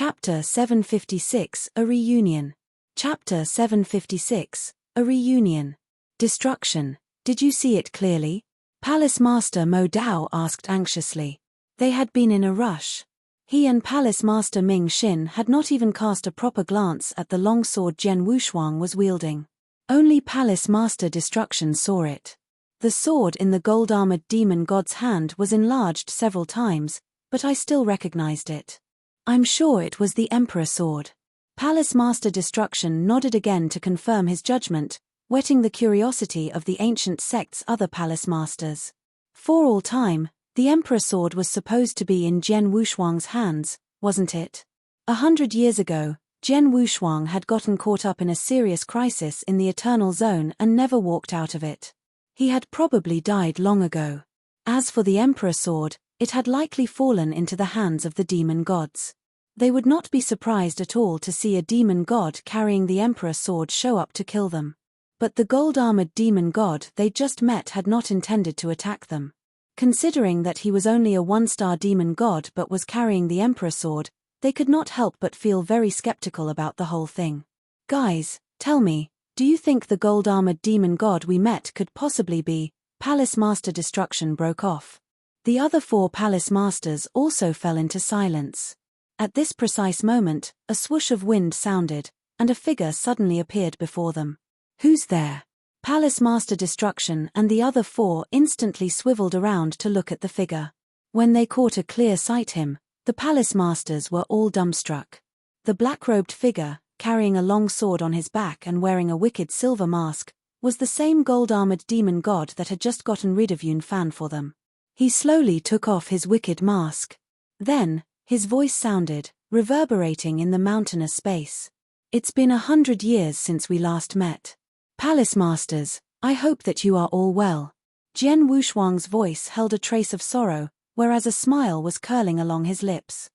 Chapter 756, A Reunion. Chapter 756, A Reunion. Destruction. Did you see it clearly? Palace Master Mo Dao asked anxiously. They had been in a rush. He and Palace Master Ming Xin had not even cast a proper glance at the long sword Jian Wushuang was wielding. Only Palace Master Destruction saw it. The sword in the gold-armored demon god's hand was enlarged several times, but I still recognized it. I'm sure it was the Emperor sword. Palace Master Destruction nodded again to confirm his judgment, whetting the curiosity of the ancient sect's other palace masters. For all time, the Emperor sword was supposed to be in Jian Wushuang's hands, wasn't it? 100 years ago, Jian Wushuang had gotten caught up in a serious crisis in the Eternal Zone and never walked out of it. He had probably died long ago. As for the Emperor sword, it had likely fallen into the hands of the demon gods. They would not be surprised at all to see a demon god carrying the Emperor sword show up to kill them. But the gold-armored demon god they just met had not intended to attack them. Considering that he was only a one-star demon god but was carrying the Emperor sword, they could not help but feel very skeptical about the whole thing. Guys, tell me, do you think the gold-armored demon god we met could possibly be? Palace Master Destruction broke off. The other four palace masters also fell into silence. At this precise moment, a swoosh of wind sounded, and a figure suddenly appeared before them. Who's there? Palace Master Destruction and the other four instantly swiveled around to look at the figure. When they caught a clear sight him, the palace masters were all dumbstruck. The black-robed figure, carrying a long sword on his back and wearing a wicked silver mask, was the same gold-armored demon god that had just gotten rid of Yun Fan for them. He slowly took off his wicked mask. Then, his voice sounded, reverberating in the mountainous space. It's been 100 years since we last met. Palace Masters, I hope that you are all well. Jian Wushuang's voice held a trace of sorrow, whereas a smile was curling along his lips.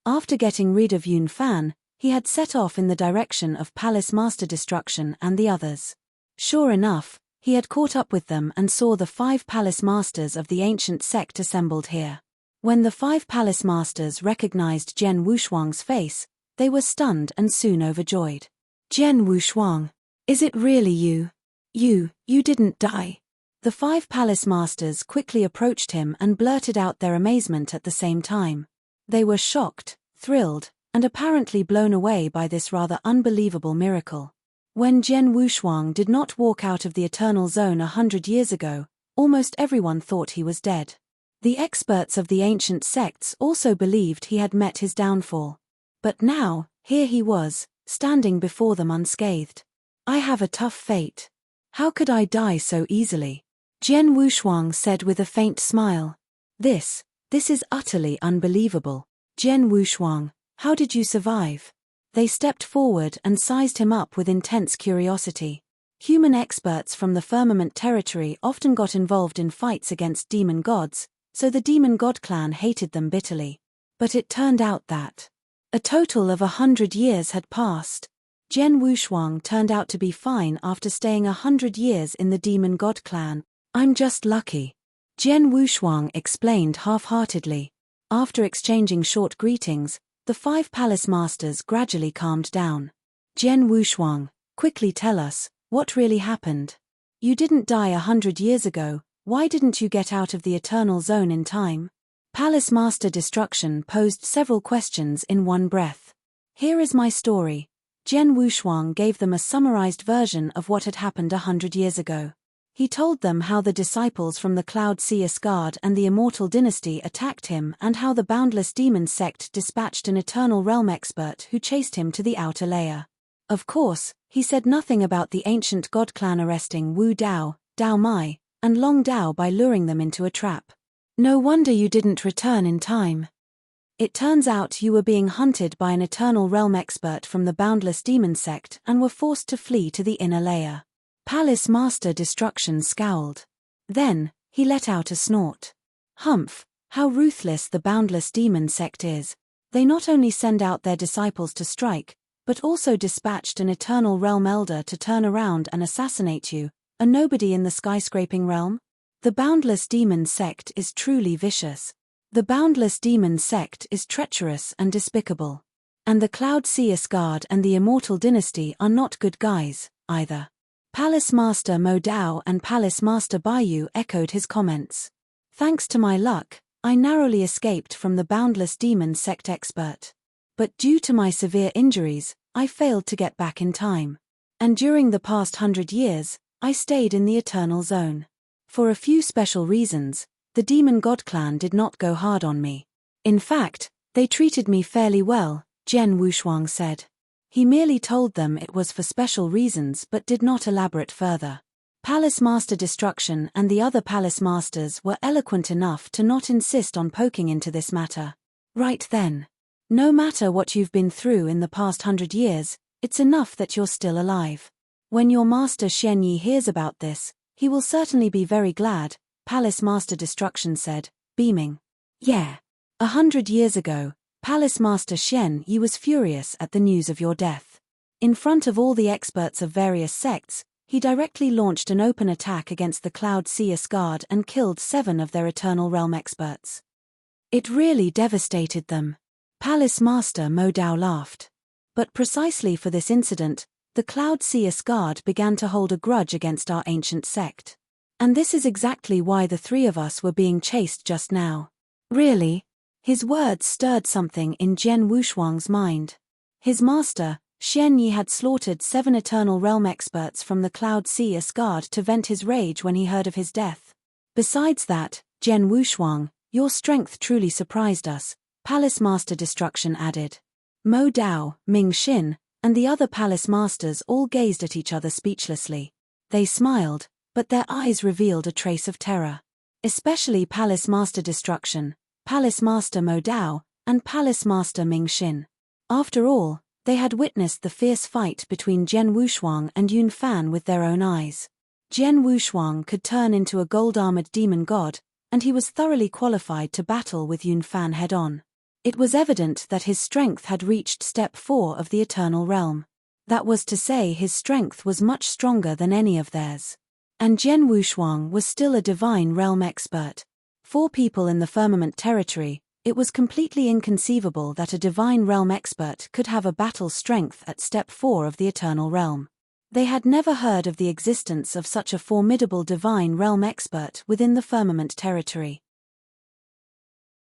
After getting rid of Yun Fan, he had set off in the direction of Palace Master Destruction and the others. Sure enough, he had caught up with them and saw the 5 palace masters of the ancient sect assembled here. When the 5 palace masters recognized Jian Wushuang's face, they were stunned and soon overjoyed. Jian Wushuang, is it really you? You didn't die. The 5 palace masters quickly approached him and blurted out their amazement at the same time. They were shocked, thrilled, and apparently blown away by this rather unbelievable miracle. When Jian Wushuang did not walk out of the Eternal Zone 100 years ago, almost everyone thought he was dead. The experts of the ancient sects also believed he had met his downfall. But now, here he was, standing before them unscathed. I have a tough fate. How could I die so easily? Jian Wushuang said with a faint smile. This is utterly unbelievable. Jian Wushuang, how did you survive? They stepped forward and sized him up with intense curiosity. Human experts from the Firmament territory often got involved in fights against demon gods, so the demon god clan hated them bitterly. But it turned out that a total of 100 years had passed. Jian Wushuang turned out to be fine after staying 100 years in the demon god clan. I'm just lucky. Jian Wushuang explained half-heartedly. After exchanging short greetings, the 5 palace masters gradually calmed down. Jian Wushuang, quickly tell us, what really happened? You didn't die 100 years ago, why didn't you get out of the Eternal Zone in time? Palace Master Destruction posed several questions in one breath. Here is my story. Jian Wushuang gave them a summarized version of what had happened 100 years ago. He told them how the disciples from the Cloud Seer's Guard and the Immortal Dynasty attacked him and how the Boundless Demon sect dispatched an Eternal Realm expert who chased him to the outer layer. Of course, he said nothing about the ancient god clan arresting Wu Dao, Dao Mai, and Long Dao by luring them into a trap. No wonder you didn't return in time. It turns out you were being hunted by an Eternal Realm expert from the Boundless Demon sect and were forced to flee to the inner layer. Palace Master Destruction scowled. Then, he let out a snort. Humph, how ruthless the Boundless Demon sect is. They not only send out their disciples to strike, but also dispatched an Eternal Realm elder to turn around and assassinate you, a nobody in the skyscraping realm? The Boundless Demon sect is truly vicious. The Boundless Demon sect is treacherous and despicable. And the Cloud Sea Guard and the Immortal Dynasty are not good guys, either. Palace Master Mo Dao and Palace Master Bayu echoed his comments. Thanks to my luck, I narrowly escaped from the Boundless Demon Sect expert. But due to my severe injuries, I failed to get back in time. And during the past 100 years, I stayed in the Eternal Zone. For a few special reasons, the Demon God Clan did not go hard on me. In fact, they treated me fairly well, Zhen Wushuang said. He merely told them it was for special reasons but did not elaborate further. Palace Master Destruction and the other Palace Masters were eloquent enough to not insist on poking into this matter. Right then. No matter what you've been through in the past 100 years, it's enough that you're still alive. When your Master Xian Yi hears about this, he will certainly be very glad, Palace Master Destruction said, beaming. Yeah. 100 years ago, Palace Master Xian Yi was furious at the news of your death. In front of all the experts of various sects, he directly launched an open attack against the Cloud Sea Guard and killed 7 of their Eternal Realm experts. It really devastated them. Palace Master Mo Dao laughed. But precisely for this incident, the Cloud Sea Guard began to hold a grudge against our ancient sect. And this is exactly why the 3 of us were being chased just now. Really? His words stirred something in Zhen Wushuang's mind. His master, Xian Yi, had slaughtered 7 Eternal Realm experts from the Cloud Sea Guard to vent his rage when he heard of his death. Besides that, Zhen Wushuang, your strength truly surprised us, Palace Master Destruction added. Mo Dao, Ming Xin, and the other Palace Masters all gazed at each other speechlessly. They smiled, but their eyes revealed a trace of terror. Especially Palace Master Destruction, Palace Master Mo Dao, and Palace Master Ming Xin. After all, they had witnessed the fierce fight between Zhen Wushuang and Yun Fan with their own eyes. Zhen Wushuang could turn into a gold-armored demon god, and he was thoroughly qualified to battle with Yun Fan head-on. It was evident that his strength had reached step 4 of the Eternal Realm. That was to say, his strength was much stronger than any of theirs. And Zhen Wushuang was still a Divine Realm expert. 4 people in the Firmament territory, it was completely inconceivable that a Divine Realm expert could have a battle strength at step 4 of the Eternal Realm. They had never heard of the existence of such a formidable Divine Realm expert within the Firmament territory.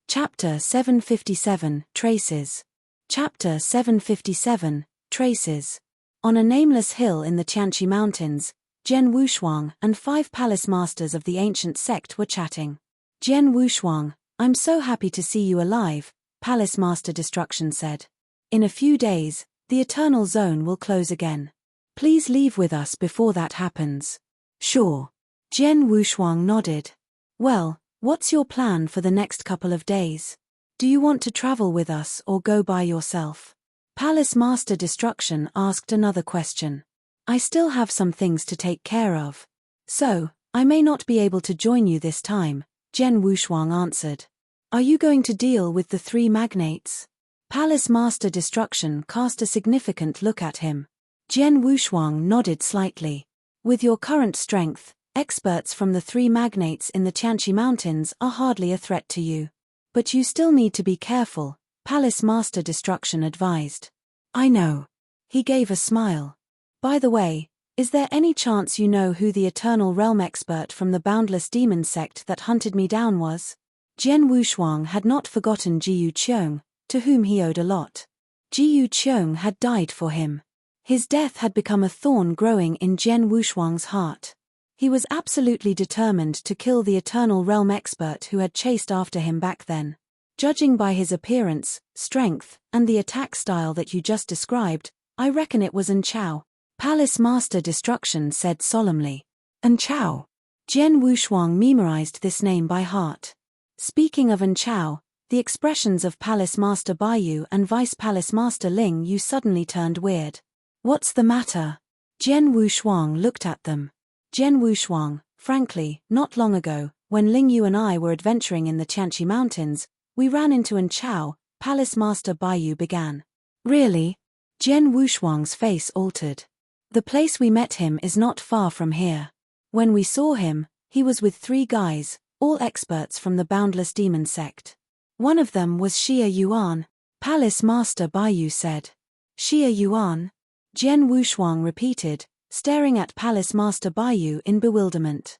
Chapter 757, Traces. Chapter 757, Traces. On a nameless hill in the Tianqi Mountains, Zhen Wushuang and 5 Palace Masters of the ancient sect were chatting. Zhen Wushuang, I'm so happy to see you alive, Palace Master Destruction said. In a few days, the Eternal Zone will close again. Please leave with us before that happens. Sure. Zhen Wushuang nodded. Well, what's your plan for the next couple of days? Do you want to travel with us or go by yourself? Palace Master Destruction asked another question. I still have some things to take care of. So, I may not be able to join you this time, Zhen Wushuang answered. Are you going to deal with the 3 magnates? Palace Master Destruction cast a significant look at him. Zhen Wushuang nodded slightly. With your current strength, experts from the 3 magnates in the Tianqi Mountains are hardly a threat to you. But you still need to be careful, Palace Master Destruction advised. I know. He gave a smile. By the way, is there any chance you know who the Eternal Realm expert from the Boundless Demon Sect that hunted me down was? Zhen Wushuang had not forgotten Jiyu Qiong, to whom he owed a lot. Jiyu Qiong had died for him. His death had become a thorn growing in Zhen Wushuang's heart. He was absolutely determined to kill the Eternal Realm expert who had chased after him back then. Judging by his appearance, strength, and the attack style that you just described, I reckon it was Enchao. Palace Master Destruction said solemnly. Enchao. Zhen Wushuang memorized this name by heart. Speaking of Enchao, the expressions of Palace Master Bayu and Vice Palace Master Ling Yu suddenly turned weird. What's the matter? Zhen Wushuang looked at them. Zhen Wushuang, frankly, not long ago, when Ling Yu and I were adventuring in the Tianqi Mountains, we ran into Enchao, Palace Master Bayu began. Really? Zhen Wushuang's face altered. The place we met him is not far from here. When we saw him, he was with 3 guys, all experts from the Boundless Demon Sect. One of them was Xia Yuan. Palace Master Baiyu said. Xie Yuan? Jian Wushuang repeated, staring at Palace Master Baiyu in bewilderment.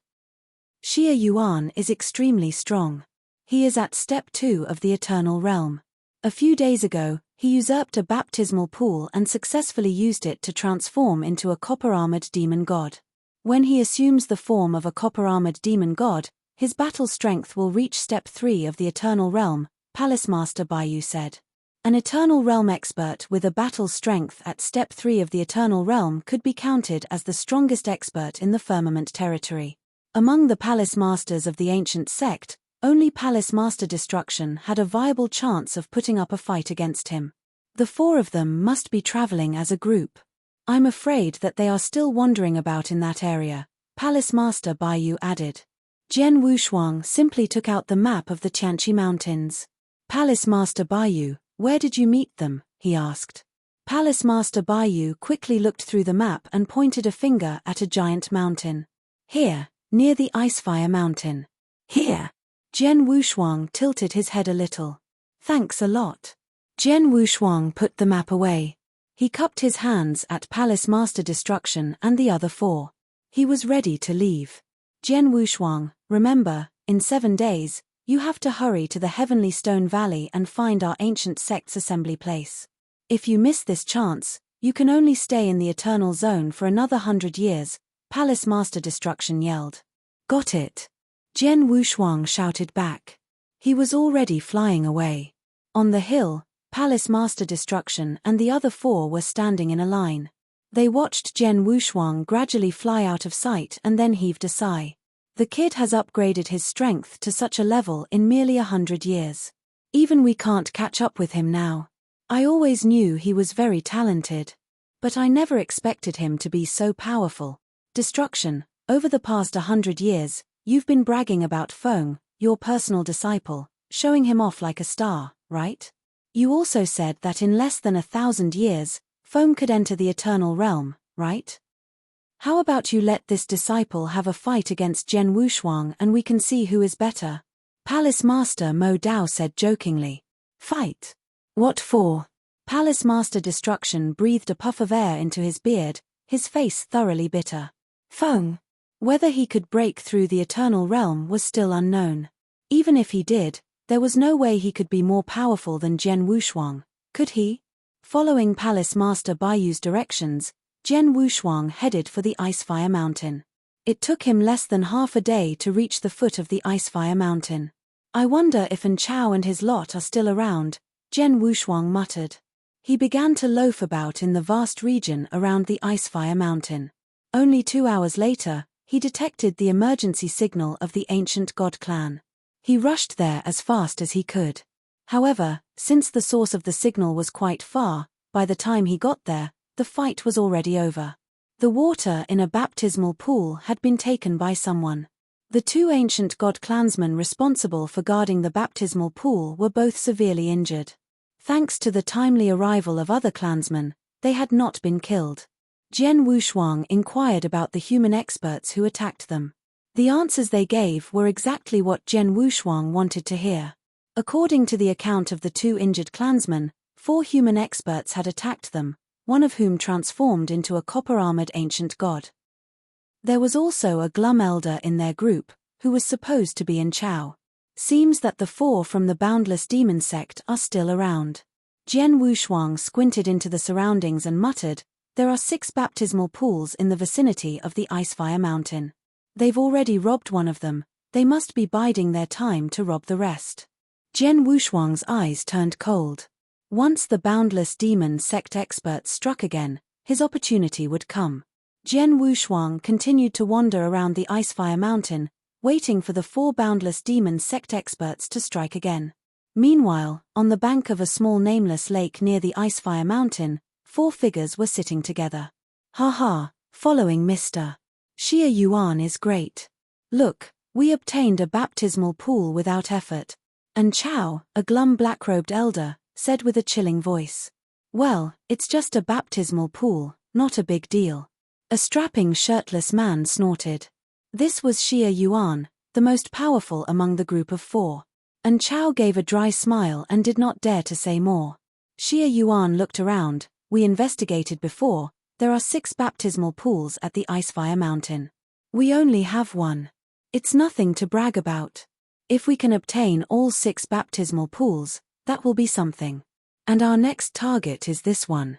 Xie Yuan is extremely strong. He is at step 2 of the Eternal Realm. A few days ago, he usurped a baptismal pool and successfully used it to transform into a copper-armored demon god. When he assumes the form of a copper-armored demon god, his battle strength will reach step 3 of the Eternal Realm, Palace Master Baiyu said. An Eternal Realm expert with a battle strength at step 3 of the Eternal Realm could be counted as the strongest expert in the Firmament territory. Among the Palace Masters of the ancient sect, only Palace Master Destruction had a viable chance of putting up a fight against him. The 4 of them must be traveling as a group. I'm afraid that they are still wandering about in that area, Palace Master Baiyu added. Jian Wushuang simply took out the map of the Tianqi Mountains. Palace Master Baiyu, where did you meet them? He asked. Palace Master Baiyu quickly looked through the map and pointed a finger at a giant mountain. Here, near the Icefire Mountain. Here. Jian Wushuang tilted his head a little. Thanks a lot. Jian Wushuang put the map away. He cupped his hands at Palace Master Destruction and the other 4. He was ready to leave. Jian Wushuang, remember, in 7 days, you have to hurry to the Heavenly Stone Valley and find our ancient sect's assembly place. If you miss this chance, you can only stay in the Eternal Zone for another 100 years, Palace Master Destruction yelled. Got it. Jian Wushuang shouted back. He was already flying away. On the hill, Palace Master Destruction and the other 4 were standing in a line. They watched Jian Wushuang gradually fly out of sight and then heaved a sigh. The kid has upgraded his strength to such a level in merely 100 years. Even we can't catch up with him now. I always knew he was very talented. But I never expected him to be so powerful. Destruction, over the past 100 years, you've been bragging about Feng, your personal disciple, showing him off like a star, right? You also said that in less than 1,000 years, Feng could enter the Eternal Realm, right? How about you let this disciple have a fight against Jian Wushuang and we can see who is better? Palace Master Mo Dao said jokingly. Fight? What for? Palace Master Destruction breathed a puff of air into his beard, his face thoroughly bitter. Feng. Whether he could break through the Eternal Realm was still unknown. Even if he did, there was no way he could be more powerful than Jian Wushuang, could he? Following Palace Master Baiyu's directions, Jian Wushuang headed for the Icefire Mountain. It took him less than half a day to reach the foot of the Icefire Mountain. I wonder if An Chao and his lot are still around, Jian Wushuang muttered. He began to loaf about in the vast region around the Icefire Mountain. Only 2 hours later, he detected the emergency signal of the ancient god clan. He rushed there as fast as he could. However, since the source of the signal was quite far, by the time he got there, the fight was already over. The water in a baptismal pool had been taken by someone. The 2 ancient god clansmen responsible for guarding the baptismal pool were both severely injured. Thanks to the timely arrival of other clansmen, they had not been killed. Jian Wushuang inquired about the human experts who attacked them. The answers they gave were exactly what Jian Wushuang wanted to hear. According to the account of the 2 injured clansmen, 4 human experts had attacked them, one of whom transformed into a copper-armored ancient god. There was also a glum elder in their group, who was supposed to be An Chao. Seems that the 4 from the Boundless Demon sect are still around. Jian Wushuang squinted into the surroundings and muttered, there are 6 baptismal pools in the vicinity of the Icefire Mountain. They've already robbed one of them, they must be biding their time to rob the rest. Jian Wushuang's eyes turned cold. Once the Boundless Demon sect experts struck again, his opportunity would come. Jian Wushuang continued to wander around the Icefire Mountain, waiting for the 4 Boundless Demon sect experts to strike again. Meanwhile, on the bank of a small nameless lake near the Icefire Mountain, 4 figures were sitting together. Ha ha, following Mr. Xie Yuan is great. Look, we obtained a baptismal pool without effort. An Chao, a glum black-robed elder, said with a chilling voice. Well, it's just a baptismal pool, not a big deal. A strapping shirtless man snorted. This was Xie Yuan, the most powerful among the group of 4. An Chao gave a dry smile and did not dare to say more. Xie Yuan looked around. We investigated before. There are 6 baptismal pools at the Icefire Mountain. We only have 1. It's nothing to brag about. If we can obtain all 6 baptismal pools, that will be something. And our next target is this one.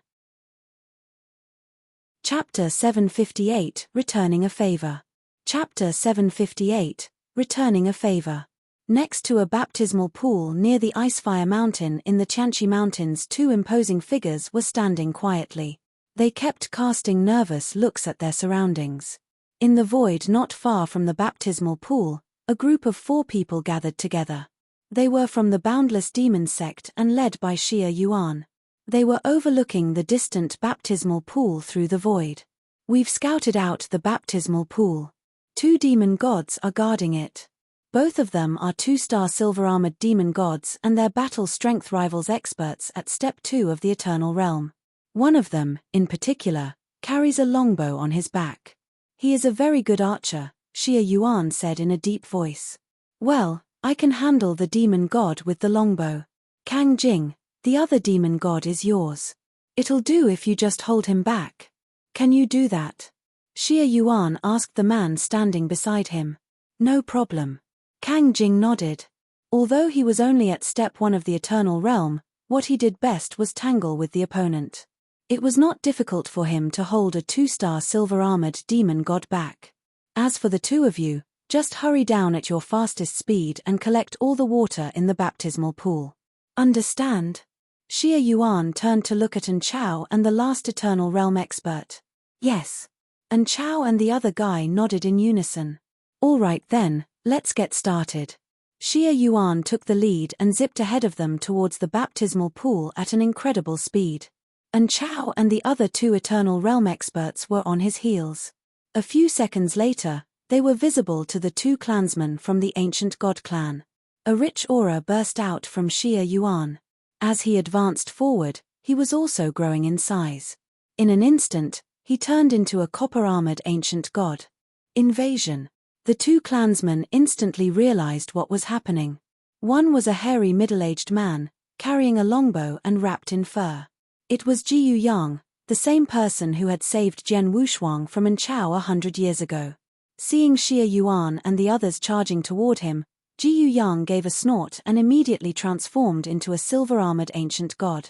Chapter 758, Returning a Favor. Chapter 758, Returning a Favor. Next to a baptismal pool near the Icefire Mountain in the Tianqi Mountains, 2 imposing figures were standing quietly. They kept casting nervous looks at their surroundings. In the void not far from the baptismal pool, a group of 4 people gathered together. They were from the Boundless Demon sect and led by Xie Yuan. They were overlooking the distant baptismal pool through the void. We've scouted out the baptismal pool. 2 demon gods are guarding it. Both of them are 2-star silver-armored demon gods and their battle strength rivals experts at Step 2 of the Eternal Realm. One of them, in particular, carries a longbow on his back. He is a very good archer, Xie Yuan said in a deep voice. Well, I can handle the demon god with the longbow. Kang Jing, the other demon god is yours. It'll do if you just hold him back. Can you do that? Xie Yuan asked the man standing beside him. No problem. Kang Jing nodded. Although he was only at Step 1 of the Eternal Realm, what he did best was tangle with the opponent. It was not difficult for him to hold a 2-star silver-armored demon god back. As for the 2 of you, just hurry down at your fastest speed and collect all the water in the baptismal pool. Understand? Xie Yuan turned to look at An Chao and the last Eternal Realm expert. Yes. An Chao and the other guy nodded in unison. All right then, let's get started. Xie Yuan took the lead and zipped ahead of them towards the baptismal pool at an incredible speed. An Chao and the other 2 Eternal Realm experts were on his heels. A few seconds later, they were visible to the 2 clansmen from the ancient god clan. A rich aura burst out from Xie Yuan. As he advanced forward, he was also growing in size. In an instant, he turned into a copper-armored ancient god. Invasion. The 2 clansmen instantly realized what was happening. One was a hairy middle-aged man, carrying a longbow and wrapped in fur. It was Jiyu Yang, the same person who had saved Jian Wushuang from An Chao 100 years ago. Seeing Xie Yuan and the others charging toward him, Jiyu Yang gave a snort and immediately transformed into a silver-armored ancient god.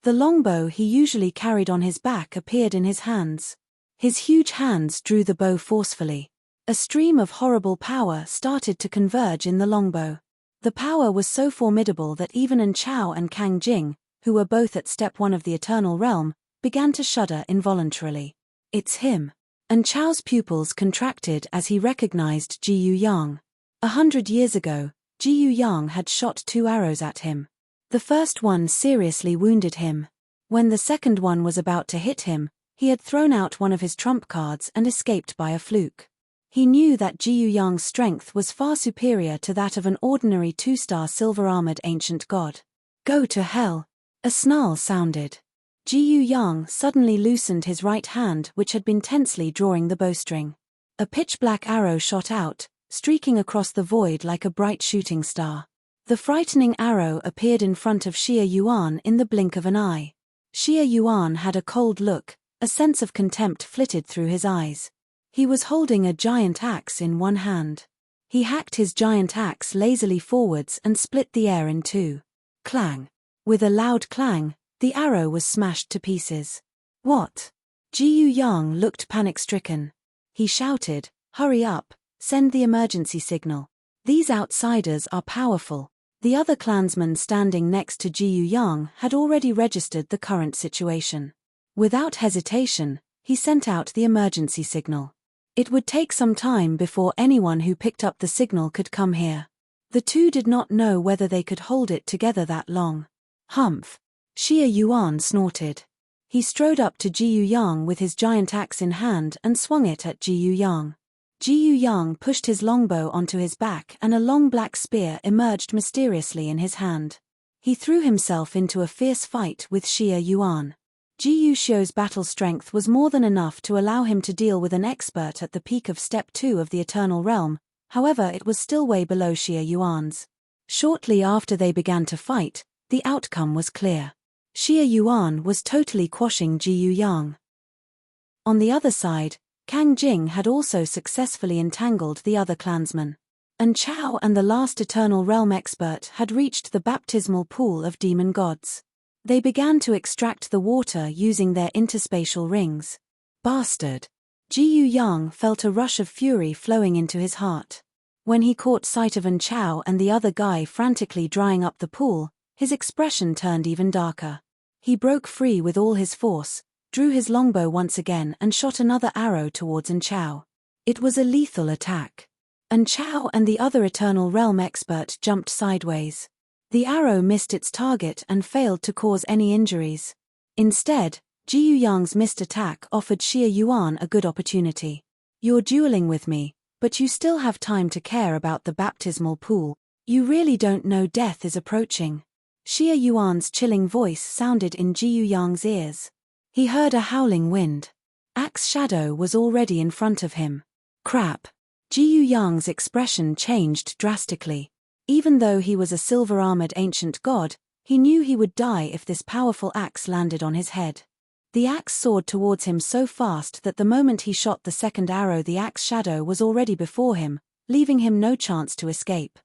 The longbow he usually carried on his back appeared in his hands. His huge hands drew the bow forcefully. A stream of horrible power started to converge in the longbow. The power was so formidable that even An Chao and Kang Jing, who were both at Step 1 of the Eternal Realm, began to shudder involuntarily. It's him. An Chao's pupils contracted as he recognized Jiyu Yang. 100 years ago, Jiyu Yang had shot 2 arrows at him. The first one seriously wounded him. When the second one was about to hit him, he had thrown out one of his trump cards and escaped by a fluke. He knew that Jiyu Yang's strength was far superior to that of an ordinary 2-star silver-armored ancient god. Go to hell! A snarl sounded. Jiyu Yang suddenly loosened his right hand, which had been tensely drawing the bowstring. A pitch-black arrow shot out, streaking across the void like a bright shooting star. The frightening arrow appeared in front of Xie Yuan in the blink of an eye. Xie Yuan had a cold look, a sense of contempt flitted through his eyes. He was holding a giant axe in one hand. He hacked his giant axe lazily forwards and split the air in 2. Clang! With a loud clang, the arrow was smashed to pieces. What? Jiyu Yang looked panic-stricken. He shouted, "Hurry up, send the emergency signal. These outsiders are powerful." The other clansman standing next to Jiyu Yang had already registered the current situation. Without hesitation, he sent out the emergency signal. It would take some time before anyone who picked up the signal could come here. The 2 did not know whether they could hold it together that long. Humph! Xie Yuan snorted. He strode up to Jiyu Yang with his giant axe in hand and swung it at Jiyu Yang. Jiyu Yang pushed his longbow onto his back and a long black spear emerged mysteriously in his hand. He threw himself into a fierce fight with Xie Yuan. Jiyu Xiu's battle strength was more than enough to allow him to deal with an expert at the peak of Step 2 of the Eternal Realm, however it was still way below Xie Yuan's. Shortly after they began to fight, the outcome was clear. Xie Yuan was totally quashing Jiyu Yang. On the other side, Kang Jing had also successfully entangled the other clansmen. And Chao and the last Eternal Realm expert had reached the baptismal pool of demon gods. They began to extract the water using their interspatial rings. Bastard! Jiyu Yang felt a rush of fury flowing into his heart. When he caught sight of An Chao and the other guy frantically drying up the pool, his expression turned even darker. He broke free with all his force, drew his longbow once again and shot another arrow towards An Chao. It was a lethal attack. An Chao and the other Eternal Realm expert jumped sideways. The arrow missed its target and failed to cause any injuries. Instead, Jiyu Yang's missed attack offered Xie Yuan a good opportunity. You're dueling with me, but you still have time to care about the baptismal pool. You really don't know death is approaching. Xie Yuan's chilling voice sounded in Jiyu Yang's ears. He heard a howling wind. Axe Shadow was already in front of him. Crap. Jiyu Yang's expression changed drastically. Even though he was a silver-armored ancient god, he knew he would die if this powerful axe landed on his head. The axe soared towards him so fast that the moment he shot the second arrow, the axe shadow was already before him, leaving him no chance to escape.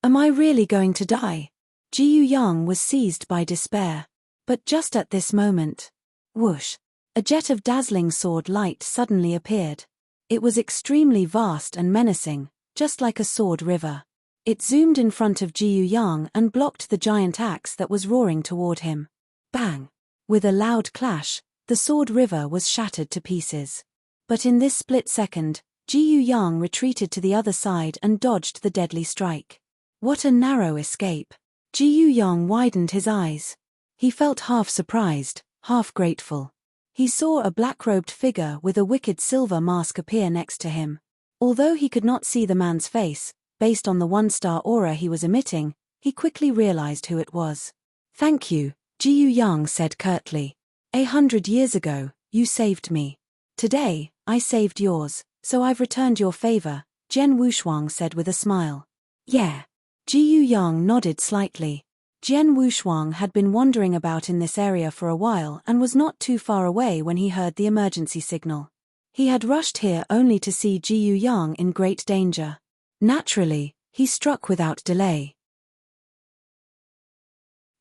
Am I really going to die? Jiyu Yang was seized by despair. But just at this moment, whoosh, a jet of dazzling sword light suddenly appeared. It was extremely vast and menacing, just like a sword river. It zoomed in front of Jiyu Yang and blocked the giant axe that was roaring toward him. Bang! With a loud clash, the sword river was shattered to pieces. But in this split second, Jiyu Yang retreated to the other side and dodged the deadly strike. What a narrow escape! Jiyu Yang widened his eyes. He felt half surprised, half grateful. He saw a black-robed figure with a wicked silver mask appear next to him. Although he could not see the man's face, based on the one-star aura he was emitting, he quickly realized who it was. Thank you, Jiyu Yang said curtly. 100 years ago, you saved me. Today, I saved yours, so I've returned your favor, Jian Wushuang said with a smile. Yeah. Jiyu Yang nodded slightly. Jian Wushuang had been wandering about in this area for a while and was not too far away when he heard the emergency signal. He had rushed here only to see Jiyu Yang in great danger. Naturally, he struck without delay.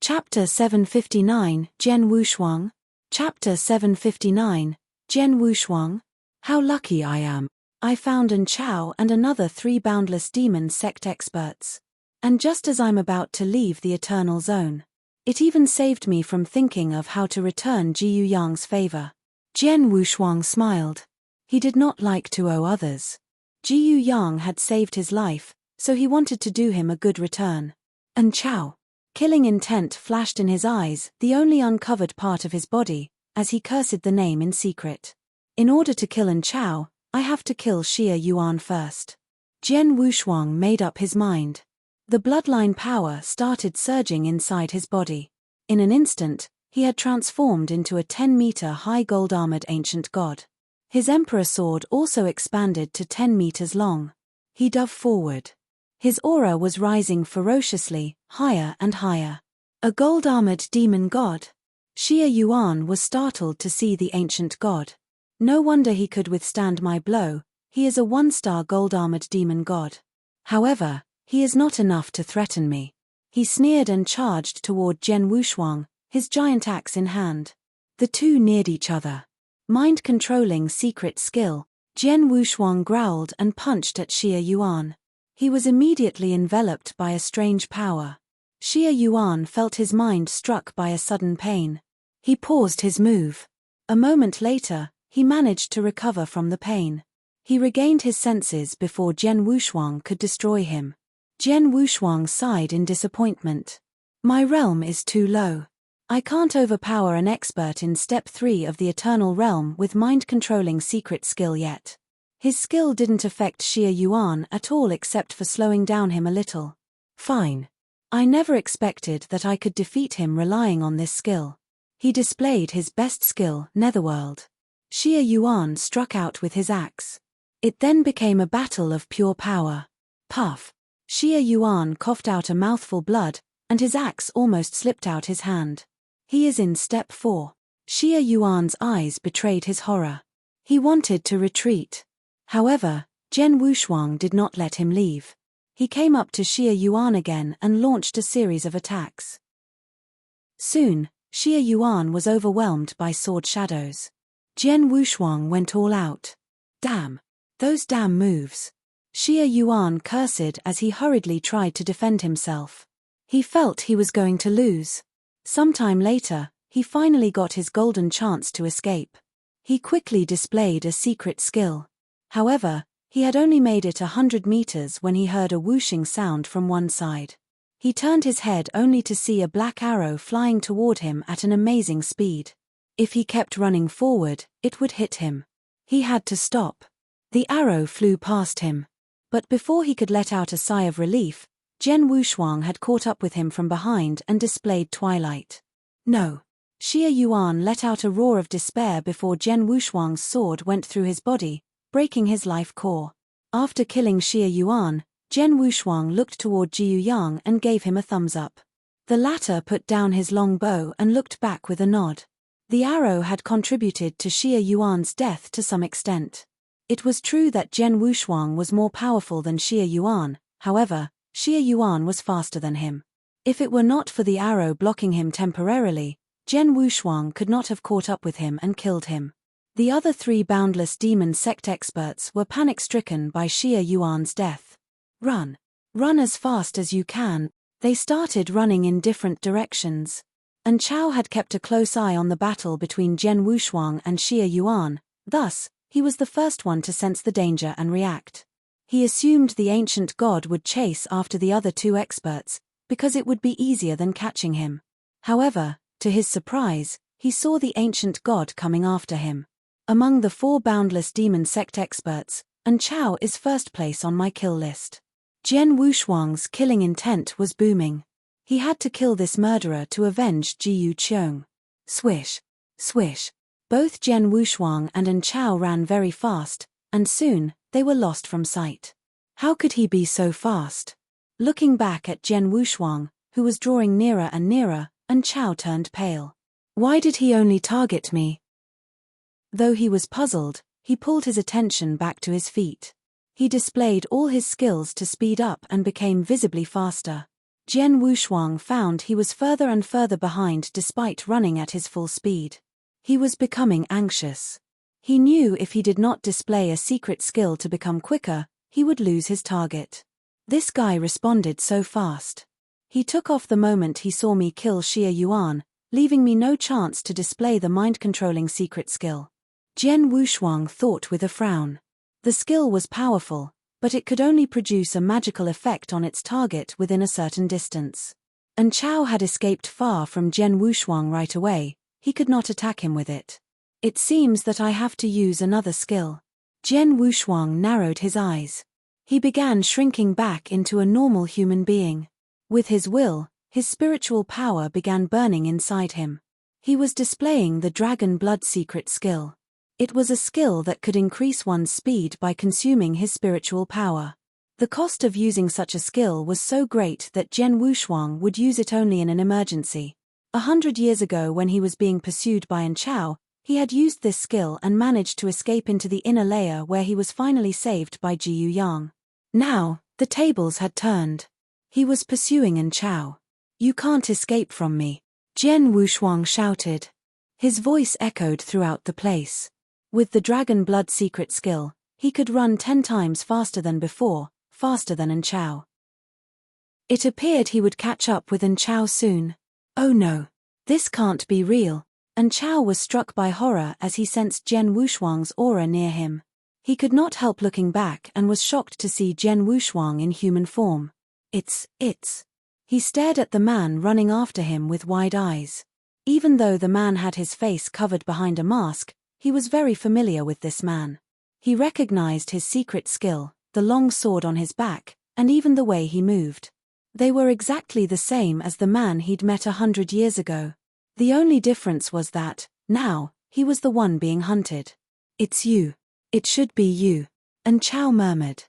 Chapter 759, Jian Wushuang. Chapter 759, Jian Wushuang. How lucky I am. I found An Chao and another 3 boundless demon sect experts. And just as I'm about to leave the Eternal Zone. It even saved me from thinking of how to return Jiyu Yang's favor. Jian Wushuang smiled. He did not like to owe others. Jiyu Yang had saved his life, so he wanted to do him a good return. An Chao. Killing intent flashed in his eyes, the only uncovered part of his body, as he cursed the name in secret. In order to kill An Chao, I have to kill Xie Yuan first. Jian Wushuang made up his mind. The bloodline power started surging inside his body. In an instant, he had transformed into a 10-meter-high gold-armored ancient god. His emperor sword also expanded to 10 meters long. He dove forward. His aura was rising ferociously, higher and higher. A gold-armored demon god. Xie Yuan was startled to see the ancient god. No wonder he could withstand my blow, he is a 1-star gold-armored demon god. However, he is not enough to threaten me. He sneered and charged toward Jian Wushuang, his giant axe in hand. The two neared each other. Mind-controlling secret skill, Jian Wushuang growled and punched at Xie Yuan. He was immediately enveloped by a strange power. Xie Yuan felt his mind struck by a sudden pain. He paused his move. A moment later, he managed to recover from the pain. He regained his senses before Jian Wushuang could destroy him. Jian Wushuang sighed in disappointment. My realm is too low. I can't overpower an expert in Step 3 of the Eternal Realm with mind-controlling secret skill yet. His skill didn't affect Xie Yuan at all except for slowing down him a little. Fine. I never expected that I could defeat him relying on this skill. He displayed his best skill, Netherworld. Xie Yuan struck out with his axe. It then became a battle of pure power. Puff. Xie Yuan coughed out a mouthful blood, and his axe almost slipped out his hand. He is in step 4. Xie Yuan's eyes betrayed his horror. He wanted to retreat. However, Zhen Wushuang did not let him leave. He came up to Xie Yuan again and launched a series of attacks. Soon, Xie Yuan was overwhelmed by sword shadows. Zhen Wushuang went all out. Damn! Those damn moves! Xie Yuan cursed as he hurriedly tried to defend himself. He felt he was going to lose. Sometime later, he finally got his golden chance to escape. He quickly displayed a secret skill. However, he had only made it 100 meters when he heard a whooshing sound from one side. He turned his head only to see a black arrow flying toward him at an amazing speed. If he kept running forward, it would hit him. He had to stop. The arrow flew past him. But before he could let out a sigh of relief, Zhen Wushuang had caught up with him from behind and displayed twilight. No! Xie Yuan let out a roar of despair before Zhen Wushuang's sword went through his body, breaking his life core. After killing Xie Yuan, Zhen Wushuang looked toward Jiu Yang and gave him a thumbs up. The latter put down his long bow and looked back with a nod. The arrow had contributed to Xie Yuan's death to some extent. It was true that Zhen Wushuang was more powerful than Xie Yuan, however, Xie Yuan was faster than him. If it were not for the arrow blocking him temporarily, Zhen Wushuang could not have caught up with him and killed him. The other 3 boundless demon sect experts were panic-stricken by Xie Yuan's death. Run! Run as fast as you can! They started running in different directions. And Chao had kept a close eye on the battle between Zhen Wushuang and Xie Yuan, thus, he was the first one to sense the danger and react. He assumed the ancient god would chase after the other 2 experts, because it would be easier than catching him. However, to his surprise, he saw the ancient god coming after him. Among the 4 boundless demon sect experts, Chao is first place on my kill list. Zhen Wushuang's killing intent was booming. He had to kill this murderer to avenge Jiu Qiong. Swish! Swish! Both Zhen Wushuang and Chao ran very fast, and soon, they were lost from sight. How could he be so fast? Looking back at Zhen Wushuang, who was drawing nearer and nearer, Chao turned pale. Why did he only target me? Though he was puzzled, he pulled his attention back to his feet. He displayed all his skills to speed up and became visibly faster. Zhen Wushuang found he was further and further behind despite running at his full speed. He was becoming anxious. He knew if he did not display a secret skill to become quicker, he would lose his target. This guy responded so fast. He took off the moment he saw me kill Xie Yuan, leaving me no chance to display the mind-controlling secret skill. Zhen Wushuang thought with a frown. The skill was powerful, but it could only produce a magical effect on its target within a certain distance. And Chao had escaped far from Zhen Wushuang right away, he could not attack him with it. It seems that I have to use another skill. Zhen Wushuang narrowed his eyes. He began shrinking back into a normal human being. With his will, his spiritual power began burning inside him. He was displaying the dragon blood secret skill. It was a skill that could increase one's speed by consuming his spiritual power. The cost of using such a skill was so great that Zhen Wushuang would use it only in an emergency. 100 years ago when he was being pursued by Chao, he had used this skill and managed to escape into the inner layer where he was finally saved by Jiu Yang. Now, the tables had turned. He was pursuing Chao. You can't escape from me, Zhen Wushuang shouted. His voice echoed throughout the place. With the dragon blood secret skill, he could run 10 times faster than before, faster than Chao. It appeared he would catch up with Chao soon. Oh no, this can't be real. Chao was struck by horror as he sensed Zhen Wushuang's aura near him. He could not help looking back and was shocked to see Zhen Wushuang in human form. It's. He stared at the man running after him with wide eyes. Even though the man had his face covered behind a mask, he was very familiar with this man. He recognized his secret skill, the long sword on his back, and even the way he moved. They were exactly the same as the man he'd met 100 years ago. The only difference was that, now, he was the one being hunted. It's you. It should be you. Chao murmured.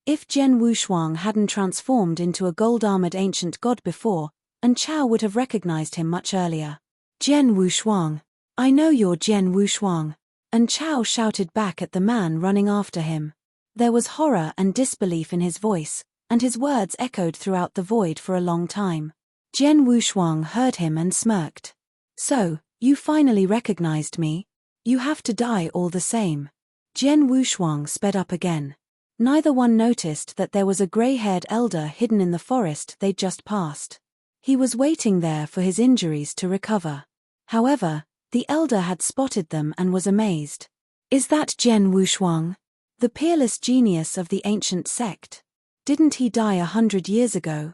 If Zhen Wushuang hadn't transformed into a gold-armored ancient god before, Chao would have recognized him much earlier. Jian Wushuang. I know you're Jian Wushuang. And Chao shouted back at the man running after him. There was horror and disbelief in his voice, and his words echoed throughout the void for a long time. Jian Wushuang heard him and smirked. So, you finally recognized me? You have to die all the same. Jian Wushuang sped up again. Neither one noticed that there was a gray-haired elder hidden in the forest they'd just passed. He was waiting there for his injuries to recover. However, the elder had spotted them and was amazed. Is that Jian Wushuang? The peerless genius of the ancient sect? Didn't he die 100 years ago?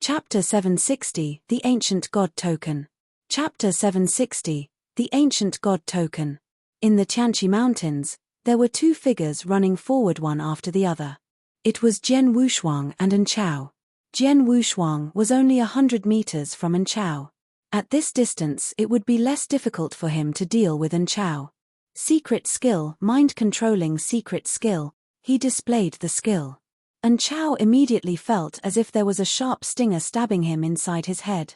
Chapter 760, The Ancient God Token. Chapter 760, The Ancient God Token. In the Tianqi Mountains, there were two figures running forward one after the other. It was Jian Wushuang and An Chao. Jian Wushuang was only 100 meters from An Chao. At this distance it would be less difficult for him to deal with An Chao. Secret skill, mind-controlling secret skill, he displayed the skill. An Chao immediately felt as if there was a sharp stinger stabbing him inside his head.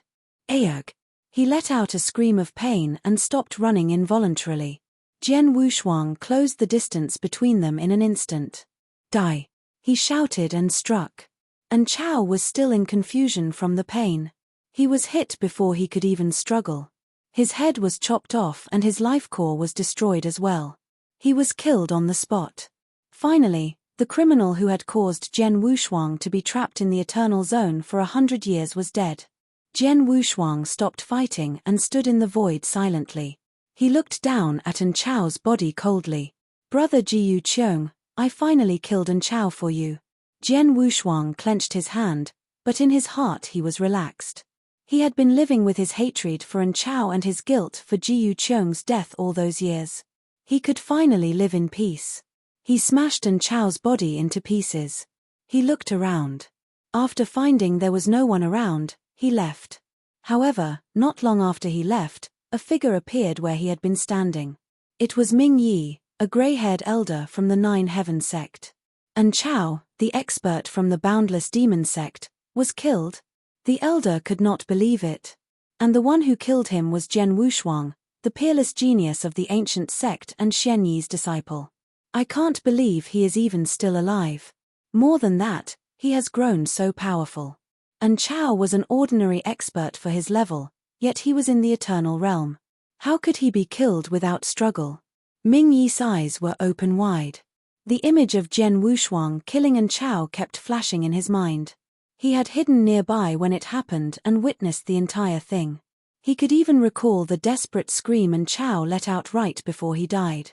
Ayug! He let out a scream of pain and stopped running involuntarily. Jian Wushuang closed the distance between them in an instant. Die! He shouted and struck. An Chao was still in confusion from the pain. He was hit before he could even struggle. His head was chopped off and his life core was destroyed as well. He was killed on the spot. Finally, the criminal who had caused Jian Wushuang to be trapped in the Eternal Zone for 100 years was dead. Jian Wushuang stopped fighting and stood in the void silently. He looked down at An Chao's body coldly. Brother Jiyu Qiong, I finally killed An Chao for you. Jian Wushuang clenched his hand, but in his heart he was relaxed. He had been living with his hatred for An Chao and his guilt for Jiyu Qiong's death all those years. He could finally live in peace. He smashed An Chao's body into pieces. He looked around. After finding there was no one around, he left. However, not long after he left, a figure appeared where he had been standing. It was Ming Yi, a gray-haired elder from the Nine Heaven sect. An Chao, the expert from the Boundless Demon sect, was killed. The elder could not believe it. And the one who killed him was Jian Wushuang, the peerless genius of the ancient sect and Xian Yi's disciple. I can't believe he is even still alive. More than that, he has grown so powerful. An Chao was an ordinary expert for his level, yet he was in the eternal realm. How could he be killed without struggle? Ming Yi's eyes were open wide. The image of Jian Wushuang killing An Chao kept flashing in his mind. He had hidden nearby when it happened and witnessed the entire thing. He could even recall the desperate scream An Chao let out right before he died.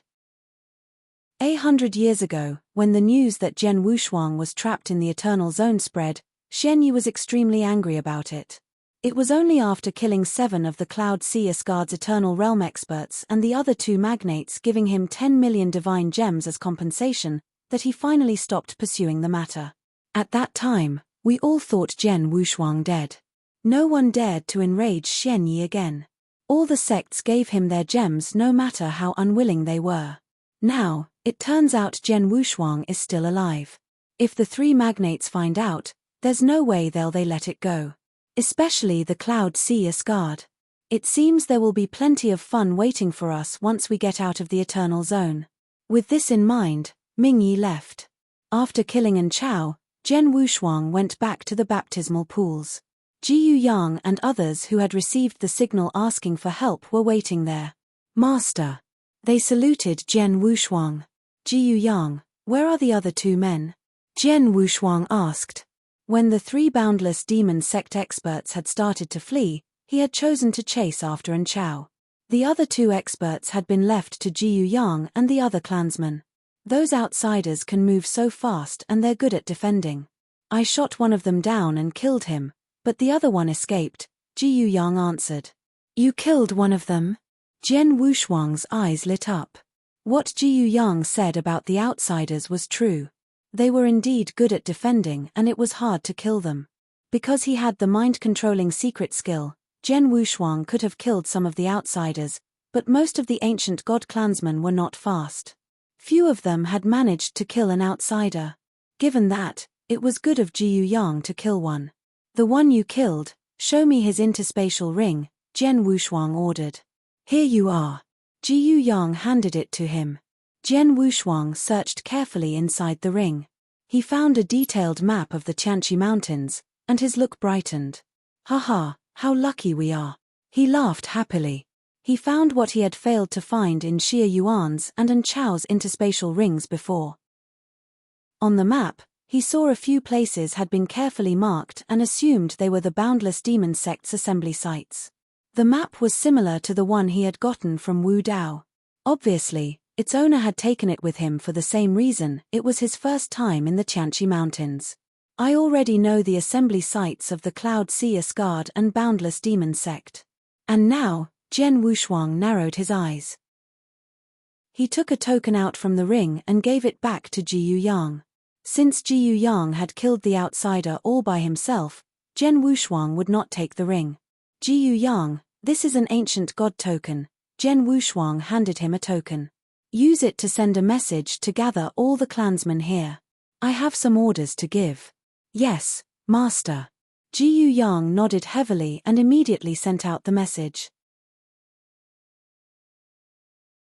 100 years ago, when the news that Jian Wushuang was trapped in the Eternal Zone spread, Xian Yi was extremely angry about it. It was only after killing 7 of the Cloud Sea Asgard's Eternal Realm experts and the other 2 magnates giving him 10 million divine gems as compensation that he finally stopped pursuing the matter. At that time, we all thought Jian Wushuang dead. No one dared to enrage Xian Yi again. All the sects gave him their gems no matter how unwilling they were. Now, it turns out Jian Wushuang is still alive. If the 3 magnates find out, there's no way they'll let it go. Especially the Cloud Sea Asgard. It seems there will be plenty of fun waiting for us once we get out of the Eternal Zone. With this in mind, Ming Yi left. After killing An Chao, Jian Wushuang went back to the baptismal pools. Jiyu Yang and others who had received the signal asking for help were waiting there. Master. They saluted Jian Wushuang. Jiyu Yang, where are the other 2 men? Jian Wushuang asked. When the 3 Boundless Demon sect experts had started to flee, he had chosen to chase after An Chao. The other 2 experts had been left to Jiyu Yang and the other clansmen. Those outsiders can move so fast and they're good at defending. I shot one of them down and killed him, but the other one escaped, Jiyu Yang answered. You killed one of them? Jian Wushuang's eyes lit up. What Jiyu Yang said about the outsiders was true. They were indeed good at defending and it was hard to kill them. Because he had the mind-controlling secret skill, Jian Wushuang could have killed some of the outsiders, but most of the ancient god clansmen were not fast. Few of them had managed to kill an outsider. Given that, it was good of Jiyu Yang to kill one. The one you killed, Show me his interspatial ring, Jian Wushuang ordered. Here you are. Jiyu Yang handed it to him. Jian Wushuang searched carefully inside the ring. He found a detailed map of the Tianqi Mountains, and his look brightened. Haha, how lucky we are. He laughed happily. He found what he had failed to find in Xie Yuan's and An Chao's interspatial rings before. On the map, he saw a few places had been carefully marked and assumed they were the Boundless Demon Sect's assembly sites. The map was similar to the one he had gotten from Wu Dao. Obviously, its owner had taken it with him for the same reason. It was his first time in the Tianqi Mountains. I already know the assembly sites of the Cloud Sea Asgard and Boundless Demon Sect. And now, Jian Wushuang narrowed his eyes. He took a token out from the ring and gave it back to Jiyu Yang. Since Jiyu Yang had killed the outsider all by himself, Jian Wushuang would not take the ring. Jiyu Yang, this is an ancient god token. Jian Wushuang handed him a token. Use it to send a message to gather all the clansmen here. I have some orders to give. Yes, master. Jiyu Yang nodded heavily and immediately sent out the message.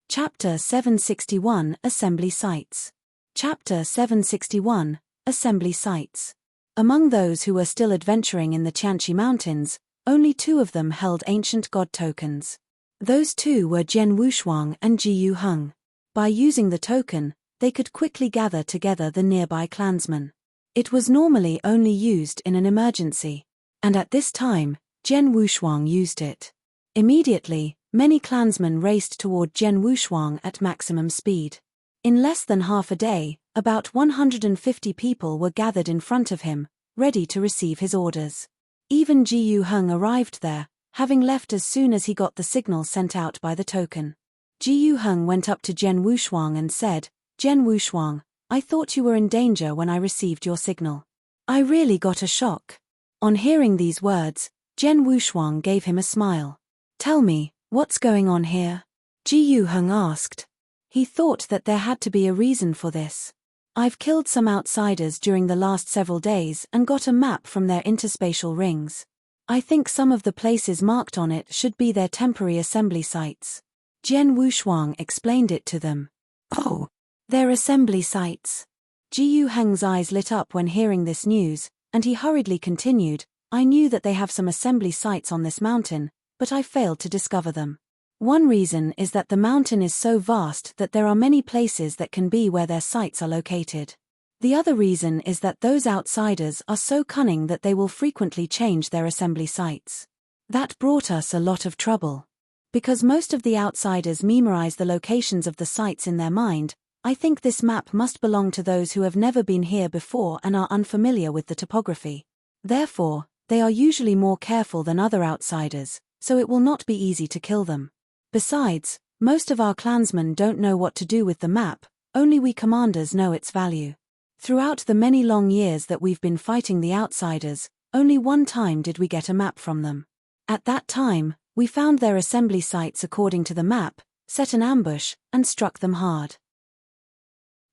Chapter 761 Assembly Sites. Chapter 761 Assembly Sites. Among those who were still adventuring in the Tianqi Mountains, only 2 of them held ancient god tokens. Those 2 were Jian Wushuang and Jiyu Heng. By using the token, they could quickly gather together the nearby clansmen. It was normally only used in an emergency. And at this time, Jian Wushuang used it. Immediately, many clansmen raced toward Jian Wushuang at maximum speed. In less than half a day, about 150 people were gathered in front of him, ready to receive his orders. Even Jiyu Heng arrived there, having left as soon as he got the signal sent out by the token. Jiyu Heng went up to Jian Wushuang and said, Jian Wushuang, I thought you were in danger when I received your signal. I really got a shock. On hearing these words, Jian Wushuang gave him a smile. Tell me, what's going on here? Jiyu Heng asked. He thought that there had to be a reason for this. I've killed some outsiders during the last several days and got a map from their interspatial rings. I think some of the places marked on it should be their temporary assembly sites. Jian Wushuang explained it to them. Oh, their assembly sites. Jiyu Heng's eyes lit up when hearing this news, and he hurriedly continued, I knew that they have some assembly sites on this mountain, but I failed to discover them. One reason is that the mountain is so vast that there are many places that can be where their sites are located. The other reason is that those outsiders are so cunning that they will frequently change their assembly sites. That brought us a lot of trouble. Because most of the outsiders memorize the locations of the sites in their mind, I think this map must belong to those who have never been here before and are unfamiliar with the topography. Therefore, they are usually more careful than other outsiders, so it will not be easy to kill them. Besides, most of our clansmen don't know what to do with the map, only we commanders know its value. Throughout the many long years that we've been fighting the outsiders, only one time did we get a map from them. At that time, we found their assembly sites according to the map, set an ambush, and struck them hard.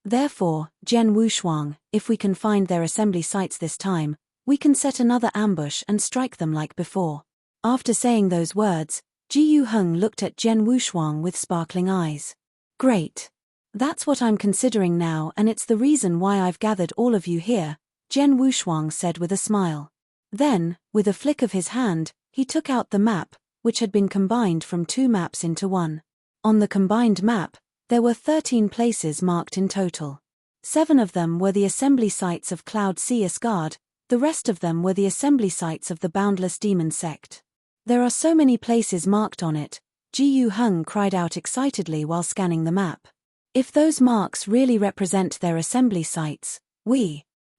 Therefore, Jian Wushuang, if we can find their assembly sites this time, we can set another ambush and strike them like before. After saying those words, Jiyu Heng looked at Jian Wushuang with sparkling eyes. Great. That's what I'm considering now, and it's the reason why I've gathered all of you here, Jian Wushuang said with a smile. Then, with a flick of his hand, he took out the map, which had been combined from 2 maps into one. On the combined map, there were 13 places marked in total. 7 of them were the assembly sites of Cloud Sea Asgard, the rest of them were the assembly sites of the Boundless Demon Sect. There are so many places marked on it, Jiyu Heng cried out excitedly while scanning the map. If those marks really represent their assembly sites,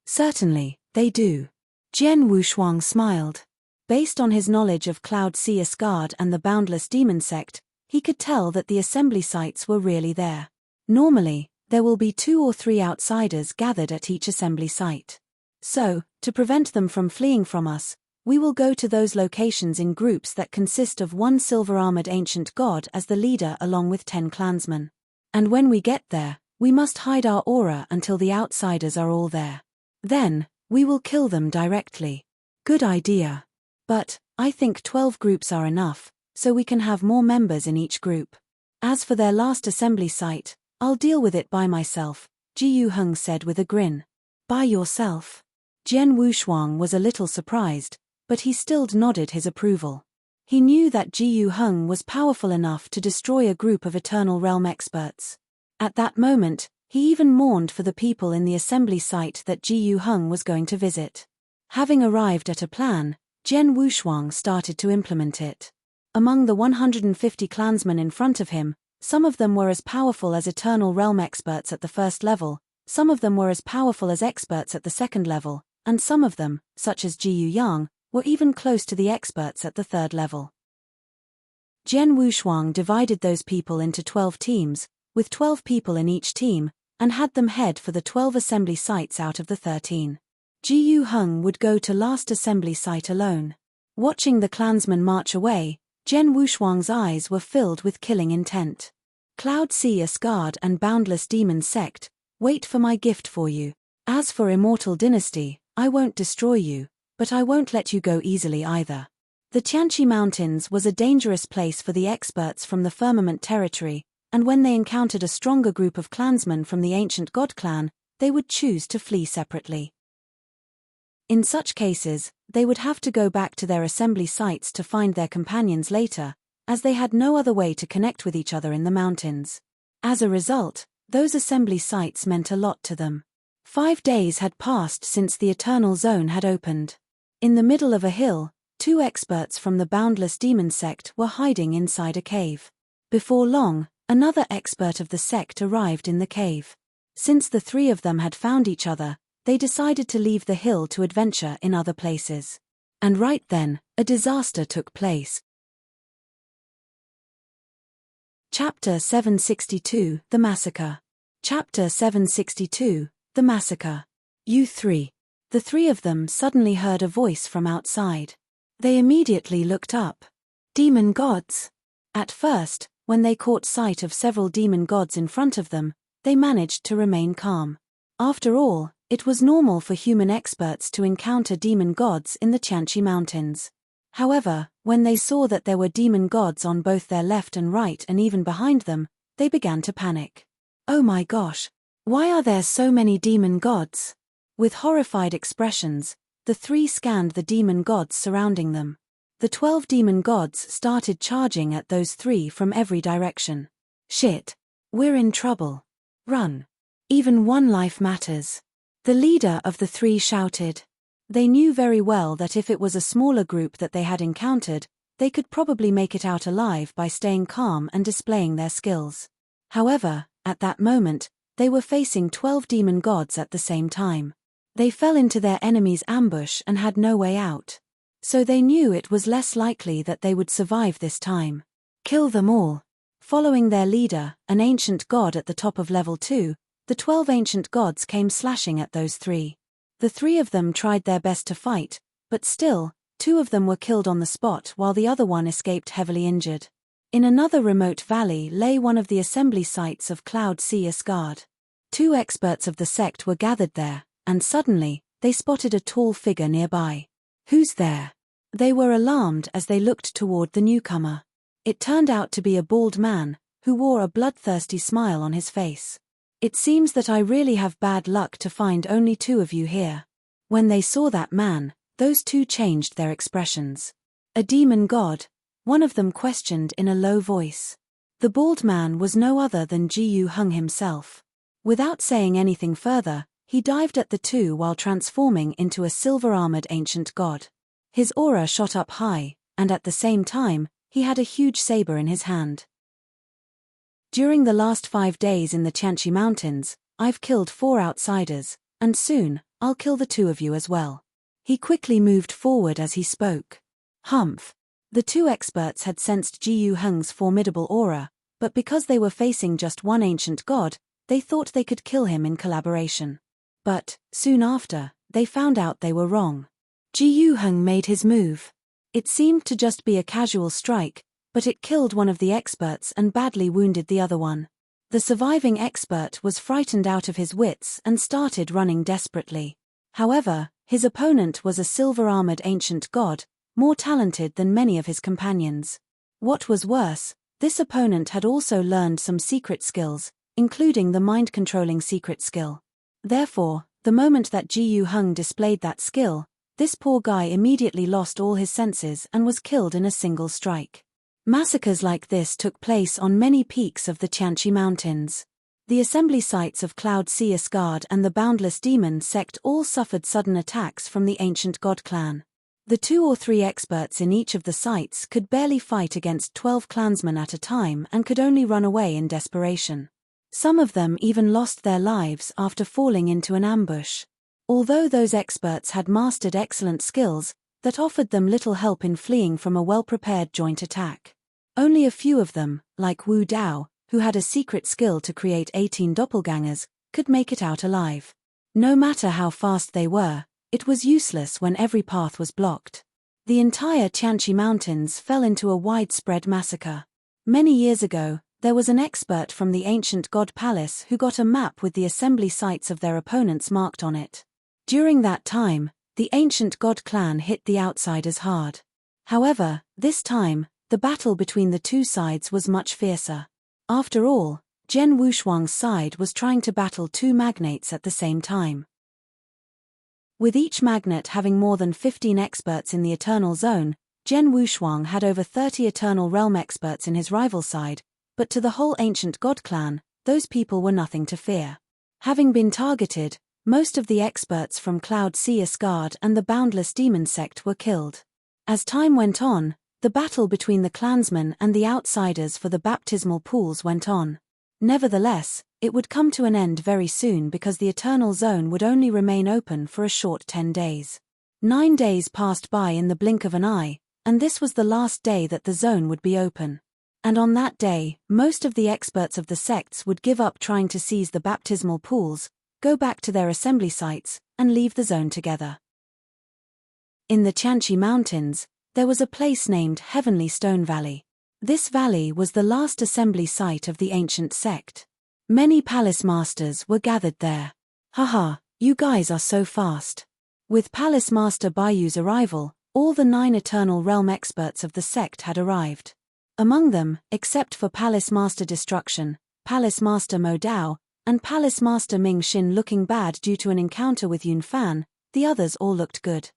certainly, they do. Jian Wushuang smiled. Based on his knowledge of Cloud Sea Asgard and the Boundless Demon Sect, he could tell that the assembly sites were really there. Normally, there will be 2 or 3 outsiders gathered at each assembly site. So, to prevent them from fleeing from us, we will go to those locations in groups that consist of 1 silver-armored ancient god as the leader along with 10 clansmen. And when we get there, we must hide our aura until the outsiders are all there. Then, we will kill them directly. Good idea. But, I think 12 groups are enough, so we can have more members in each group. As for their last assembly site, I'll deal with it by myself, Ji Yuheng said with a grin. By yourself? Jian Wushuang was a little surprised, but he still nodded his approval. He knew that Ji Yuheng was powerful enough to destroy a group of Eternal Realm experts. At that moment, he even mourned for the people in the assembly site that Ji Yuheng was going to visit. Having arrived at a plan, Jian Wushuang started to implement it. Among the 150 clansmen in front of him, some of them were as powerful as Eternal Realm experts at the first level, some of them were as powerful as experts at the second level, and some of them, such as Ji Yuyang, were even close to the experts at the third level. Jian Wushuang divided those people into 12 teams, with 12 people in each team, and had them head for the 12 assembly sites out of the 13. Ji Yuheng would go to last assembly site alone. Watching the clansmen march away, Jian Wushuang's eyes were filled with killing intent. Cloud Sea Asgard and Boundless Demon Sect, wait for my gift for you. As for Immortal Dynasty, I won't destroy you, but I won't let you go easily either. The Tianqi Mountains was a dangerous place for the experts from the Firmament territory, and when they encountered a stronger group of clansmen from the ancient god clan, they would choose to flee separately. In such cases, they would have to go back to their assembly sites to find their companions later, as they had no other way to connect with each other in the mountains. As a result, those assembly sites meant a lot to them. 5 days had passed since the Eternal Zone had opened. In the middle of a hill, 2 experts from the Boundless Demon Sect were hiding inside a cave. Before long, another expert of the sect arrived in the cave. Since the 3 of them had found each other, they decided to leave the hill to adventure in other places. And right then, a disaster took place. Chapter 762, The Massacre. Chapter 762, The Massacre. U3. The 3 of them suddenly heard a voice from outside. They immediately looked up. Demon gods! At first, when they caught sight of several demon gods in front of them, they managed to remain calm. After all, it was normal for human experts to encounter demon gods in the Tianqi Mountains. However, when they saw that there were demon gods on both their left and right and even behind them, they began to panic. Oh my gosh! Why are there so many demon gods? With horrified expressions, the 3 scanned the demon gods surrounding them. The 12 demon gods started charging at those 3 from every direction. Shit! We're in trouble. Run! Even one life matters. The leader of the 3 shouted. They knew very well that if it was a smaller group that they had encountered, they could probably make it out alive by staying calm and displaying their skills. However, at that moment, they were facing 12 demon gods at the same time. They fell into their enemy's ambush and had no way out. So they knew it was less likely that they would survive this time. Kill them all. Following their leader, an ancient god at the top of level 2, the 12 ancient gods came slashing at those 3. The 3 of them tried their best to fight, but still, 2 of them were killed on the spot while the other one escaped heavily injured. In another remote valley lay one of the assembly sites of Cloud Sea Asgard. 2 experts of the sect were gathered there, and suddenly, they spotted a tall figure nearby. Who's there? They were alarmed as they looked toward the newcomer. It turned out to be a bald man, who wore a bloodthirsty smile on his face. It seems that I really have bad luck to find only 2 of you here. When they saw that man, those 2 changed their expressions. A demon god? One of them questioned in a low voice. The bald man was no other than Ji Yuheng himself. Without saying anything further, he dived at the 2 while transforming into a silver-armored ancient god. His aura shot up high, and at the same time, he had a huge saber in his hand. During the last 5 days in the Tianqi Mountains, I've killed 4 outsiders, and soon, I'll kill the 2 of you as well. He quickly moved forward as he spoke. Humph. The 2 experts had sensed Ji Yuheng's formidable aura, but because they were facing just one ancient god, they thought they could kill him in collaboration. But, soon after, they found out they were wrong. Ji Yuheng made his move. It seemed to just be a casual strike, but it killed one of the experts and badly wounded the other one. The surviving expert was frightened out of his wits and started running desperately. However, his opponent was a silver-armored ancient god, more talented than many of his companions. What was worse, this opponent had also learned some secret skills, including the mind-controlling secret skill. Therefore, the moment that Ji Yu Hung displayed that skill, this poor guy immediately lost all his senses and was killed in a single strike. Massacres like this took place on many peaks of the Tianqi Mountains. The assembly sites of Cloud Sea Asgard and the Boundless Demon sect all suffered sudden attacks from the ancient god clan. The 2 or 3 experts in each of the sites could barely fight against 12 clansmen at a time and could only run away in desperation. Some of them even lost their lives after falling into an ambush. Although those experts had mastered excellent skills, that offered them little help in fleeing from a well-prepared joint attack. Only a few of them, like Wu Dao, who had a secret skill to create 18 doppelgangers, could make it out alive. No matter how fast they were, it was useless when every path was blocked. The entire Tianqi Mountains fell into a widespread massacre. Many years ago, there was an expert from the ancient god palace who got a map with the assembly sites of their opponents marked on it. During that time, the ancient god clan hit the outsiders hard. However, this time, the battle between the two sides was much fiercer. After all, Zhen Wushuang's side was trying to battle 2 magnates at the same time. With each magnate having more than 15 experts in the Eternal Zone, Zhen Wushuang had over 30 Eternal Realm experts in his rival side, but to the whole ancient god clan, those people were nothing to fear. Having been targeted, most of the experts from Cloud Sea Asgard and the Boundless Demon sect were killed. As time went on, the battle between the clansmen and the outsiders for the baptismal pools went on. Nevertheless, it would come to an end very soon because the Eternal Zone would only remain open for a short 10 days. 9 days passed by in the blink of an eye, and this was the last day that the zone would be open. And on that day, most of the experts of the sects would give up trying to seize the baptismal pools, go back to their assembly sites, and leave the zone together. In the Tianqi Mountains, there was a place named Heavenly Stone Valley. This valley was the last assembly site of the ancient sect. Many palace masters were gathered there. Haha, you guys are so fast. With Palace Master Baiyu's arrival, all the 9 Eternal Realm experts of the sect had arrived. Among them, except for Palace Master Destruction, Palace Master Mo Dao, and Palace Master Ming Xin looking bad due to an encounter with Yun Fan, the others all looked good.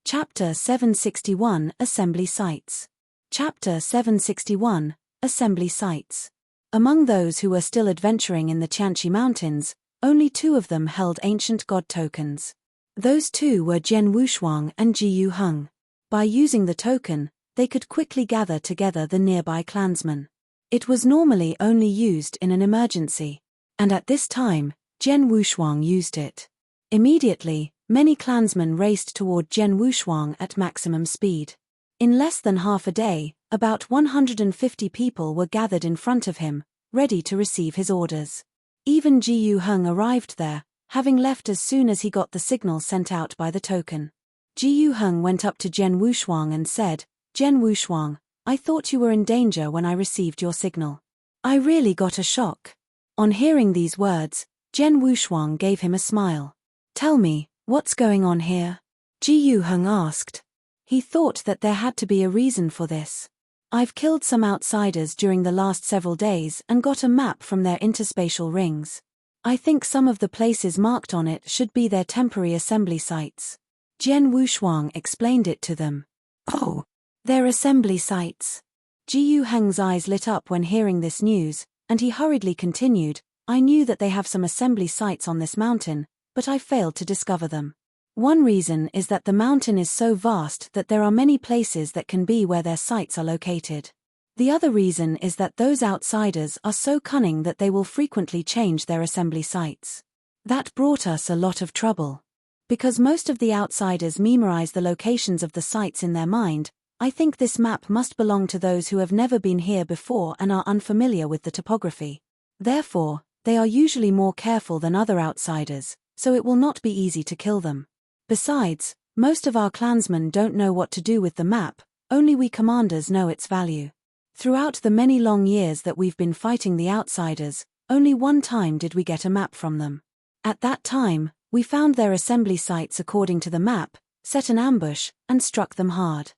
Chapter 761 Assembly Sites. Chapter 761 Assembly Sites. Among those who were still adventuring in the Tianqi Mountains, only 2 of them held ancient god tokens. Those 2 were Zhen Wushuang and Ji Yu Hung. By using the token, they could quickly gather together the nearby clansmen. It was normally only used in an emergency. And at this time, Zhen Wushuang used it. Immediately, many clansmen raced toward Zhen Wushuang at maximum speed. In less than half a day, about 150 people were gathered in front of him, ready to receive his orders. Even Ji Yu Hung arrived there, having left as soon as he got the signal sent out by the token. Ji Yu Hung went up to Zhen Wushuang and said, "Zhen Wushuang, I thought you were in danger when I received your signal. I really got a shock." On hearing these words, Zhen Wushuang gave him a smile. "Tell me, what's going on here?" Ji Yu Hung asked. He thought that there had to be a reason for this. "I've killed some outsiders during the last several days and got a map from their interspatial rings. I think some of the places marked on it should be their temporary assembly sites." Zhen Wushuang explained it to them. "Oh, their assembly sites." Ji Yu Heng's eyes lit up when hearing this news, and he hurriedly continued, "I knew that they have some assembly sites on this mountain, but I failed to discover them. One reason is that the mountain is so vast that there are many places that can be where their sites are located. The other reason is that those outsiders are so cunning that they will frequently change their assembly sites. That brought us a lot of trouble. Because most of the outsiders memorize the locations of the sites in their mind, I think this map must belong to those who have never been here before and are unfamiliar with the topography. Therefore, they are usually more careful than other outsiders, so it will not be easy to kill them. Besides, most of our clansmen don't know what to do with the map, only we commanders know its value. Throughout the many long years that we've been fighting the outsiders, only one time did we get a map from them. At that time, We found their assembly sites according to the map, set an ambush, and struck them hard.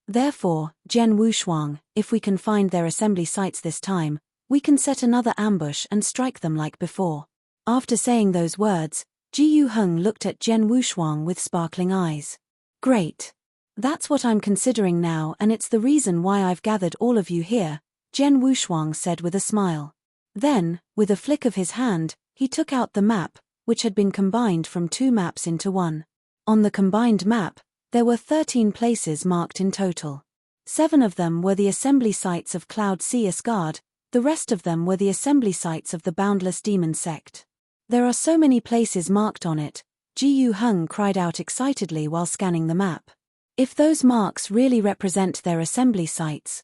Therefore, Jian Wushuang, if we can find their assembly sites this time, we can set another ambush and strike them like before." After saying those words, Ji Yuheng looked at Jian Wushuang with sparkling eyes. "Great. That's what I'm considering now, and it's the reason why I've gathered all of you here," Jian Wushuang said with a smile. Then, with a flick of his hand, he took out the map, which had been combined from 2 maps into one. On the combined map, there were 13 places marked in total. 7 of them were the assembly sites of Cloud Sea Asgard, the rest of them were the assembly sites of the Boundless Demon Sect. "There are so many places marked on it," Ji Yuheng cried out excitedly while scanning the map. "If those marks really represent their assembly sites,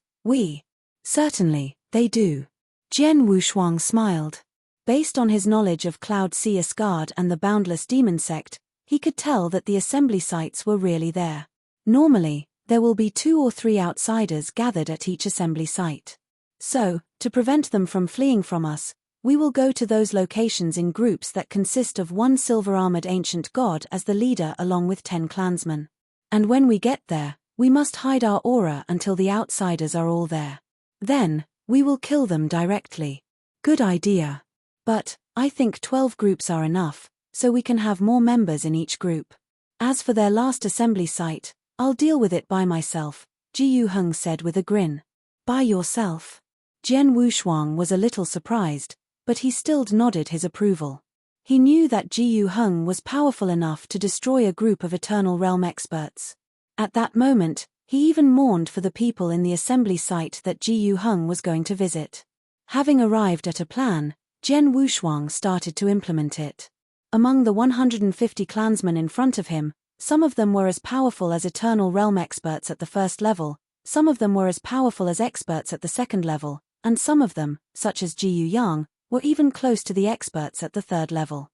certainly, they do." Jian Wushuang smiled. Based on his knowledge of Cloud Sea Asgard and the Boundless Demon Sect, he could tell that the assembly sites were really there. Normally, there will be 2 or 3 outsiders gathered at each assembly site. So, to prevent them from fleeing from us, we will go to those locations in groups that consist of 1 silver-armored ancient god as the leader along with 10 clansmen. And when we get there, we must hide our aura until the outsiders are all there. Then, we will kill them directly. Good idea. But, I think 12 groups are enough, so we can have more members in each group. As for their last assembly site, I'll deal with it by myself, Ji Yuheng said with a grin. By yourself? Jian Wushuang was a little surprised, but he still nodded his approval. He knew that Ji Yuheng was powerful enough to destroy a group of Eternal Realm experts. At that moment, he even mourned for the people in the assembly site that Ji Yuheng was going to visit. Having arrived at a plan, Jian Wushuang started to implement it. Among the 150 clansmen in front of him, some of them were as powerful as Eternal Realm experts at the first level, some of them were as powerful as experts at the second level, and some of them, such as Ji Yuyang, were even close to the experts at the third level.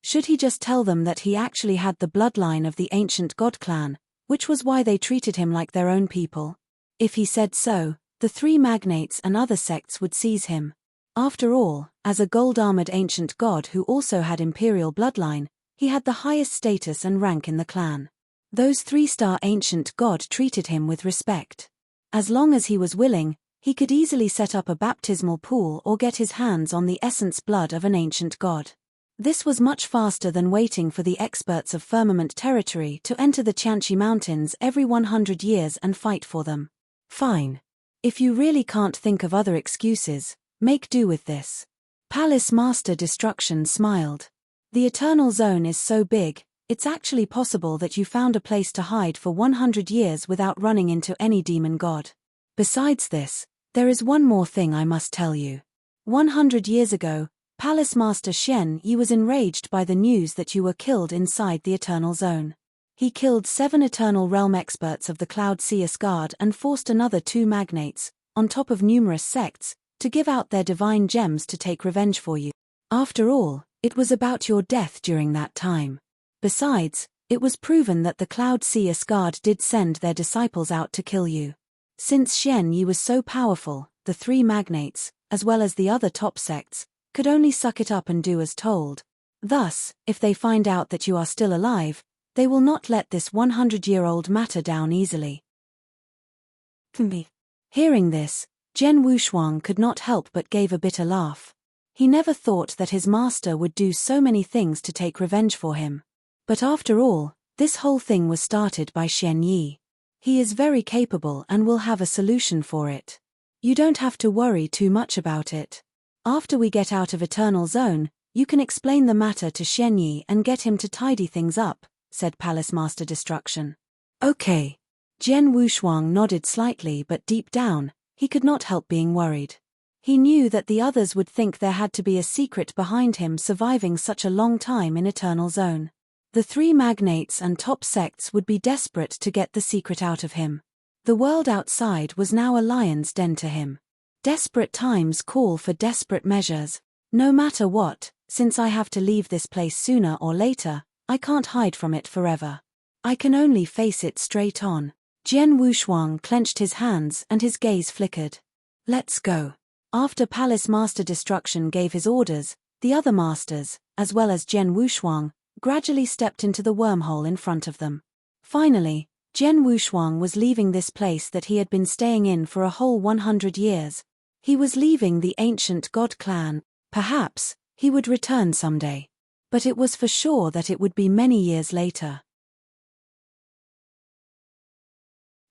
Should he just tell them that he actually had the bloodline of the ancient god clan, which was why they treated him like their own people? If he said so, the 3 magnates and other sects would seize him. After all, as a gold-armored ancient god who also had imperial bloodline, he had the highest status and rank in the clan. Those 3-star ancient god treated him with respect. As long as he was willing, he could easily set up a baptismal pool or get his hands on the essence blood of an ancient god. This was much faster than waiting for the experts of Firmament territory to enter the Qianqi Mountains every 100 years and fight for them. Fine. If you really can't think of other excuses, make do with this. Palace Master Destruction smiled. The Eternal Zone is so big, it's actually possible that you found a place to hide for 100 years without running into any demon god. Besides this, there is one more thing I must tell you. 100 years ago, Palace Master Shen Yi was enraged by the news that you were killed inside the Eternal Zone. He killed 7 Eternal Realm experts of the Cloud Sea Asgard and forced another 2 magnates, on top of numerous sects, to give out their divine gems to take revenge for you. After all, it was about your death during that time. Besides, it was proven that the Cloud Sea Asgard did send their disciples out to kill you. Since Shen Yi was so powerful, the 3 magnates, as well as the other top sects, could only suck it up and do as told. Thus, if they find out that you are still alive, they will not let this 100-year-old matter down easily. Hearing this, Jian Wushuang could not help but gave a bitter laugh. He never thought that his master would do so many things to take revenge for him. But after all, this whole thing was started by Shen Yi. He is very capable and will have a solution for it. You don't have to worry too much about it. After we get out of Eternal Zone, you can explain the matter to Shen Yi and get him to tidy things up, said Palace Master Destruction. Okay. Jian Wushuang nodded slightly, but deep down, he could not help being worried. He knew that the others would think there had to be a secret behind him surviving such a long time in Eternal Zone. The 3 magnates and top sects would be desperate to get the secret out of him. The world outside was now a lion's den to him. Desperate times call for desperate measures. No matter what, since I have to leave this place sooner or later, I can't hide from it forever. I can only face it straight on. Jian Wushuang clenched his hands and his gaze flickered. Let's go. After Palace Master Destruction gave his orders, the other masters, as well as Jian Wushuang, gradually stepped into the wormhole in front of them. Finally, Jian Wushuang was leaving this place that he had been staying in for a whole 100 years. He was leaving the ancient god clan. Perhaps he would return someday. But it was for sure that it would be many years later.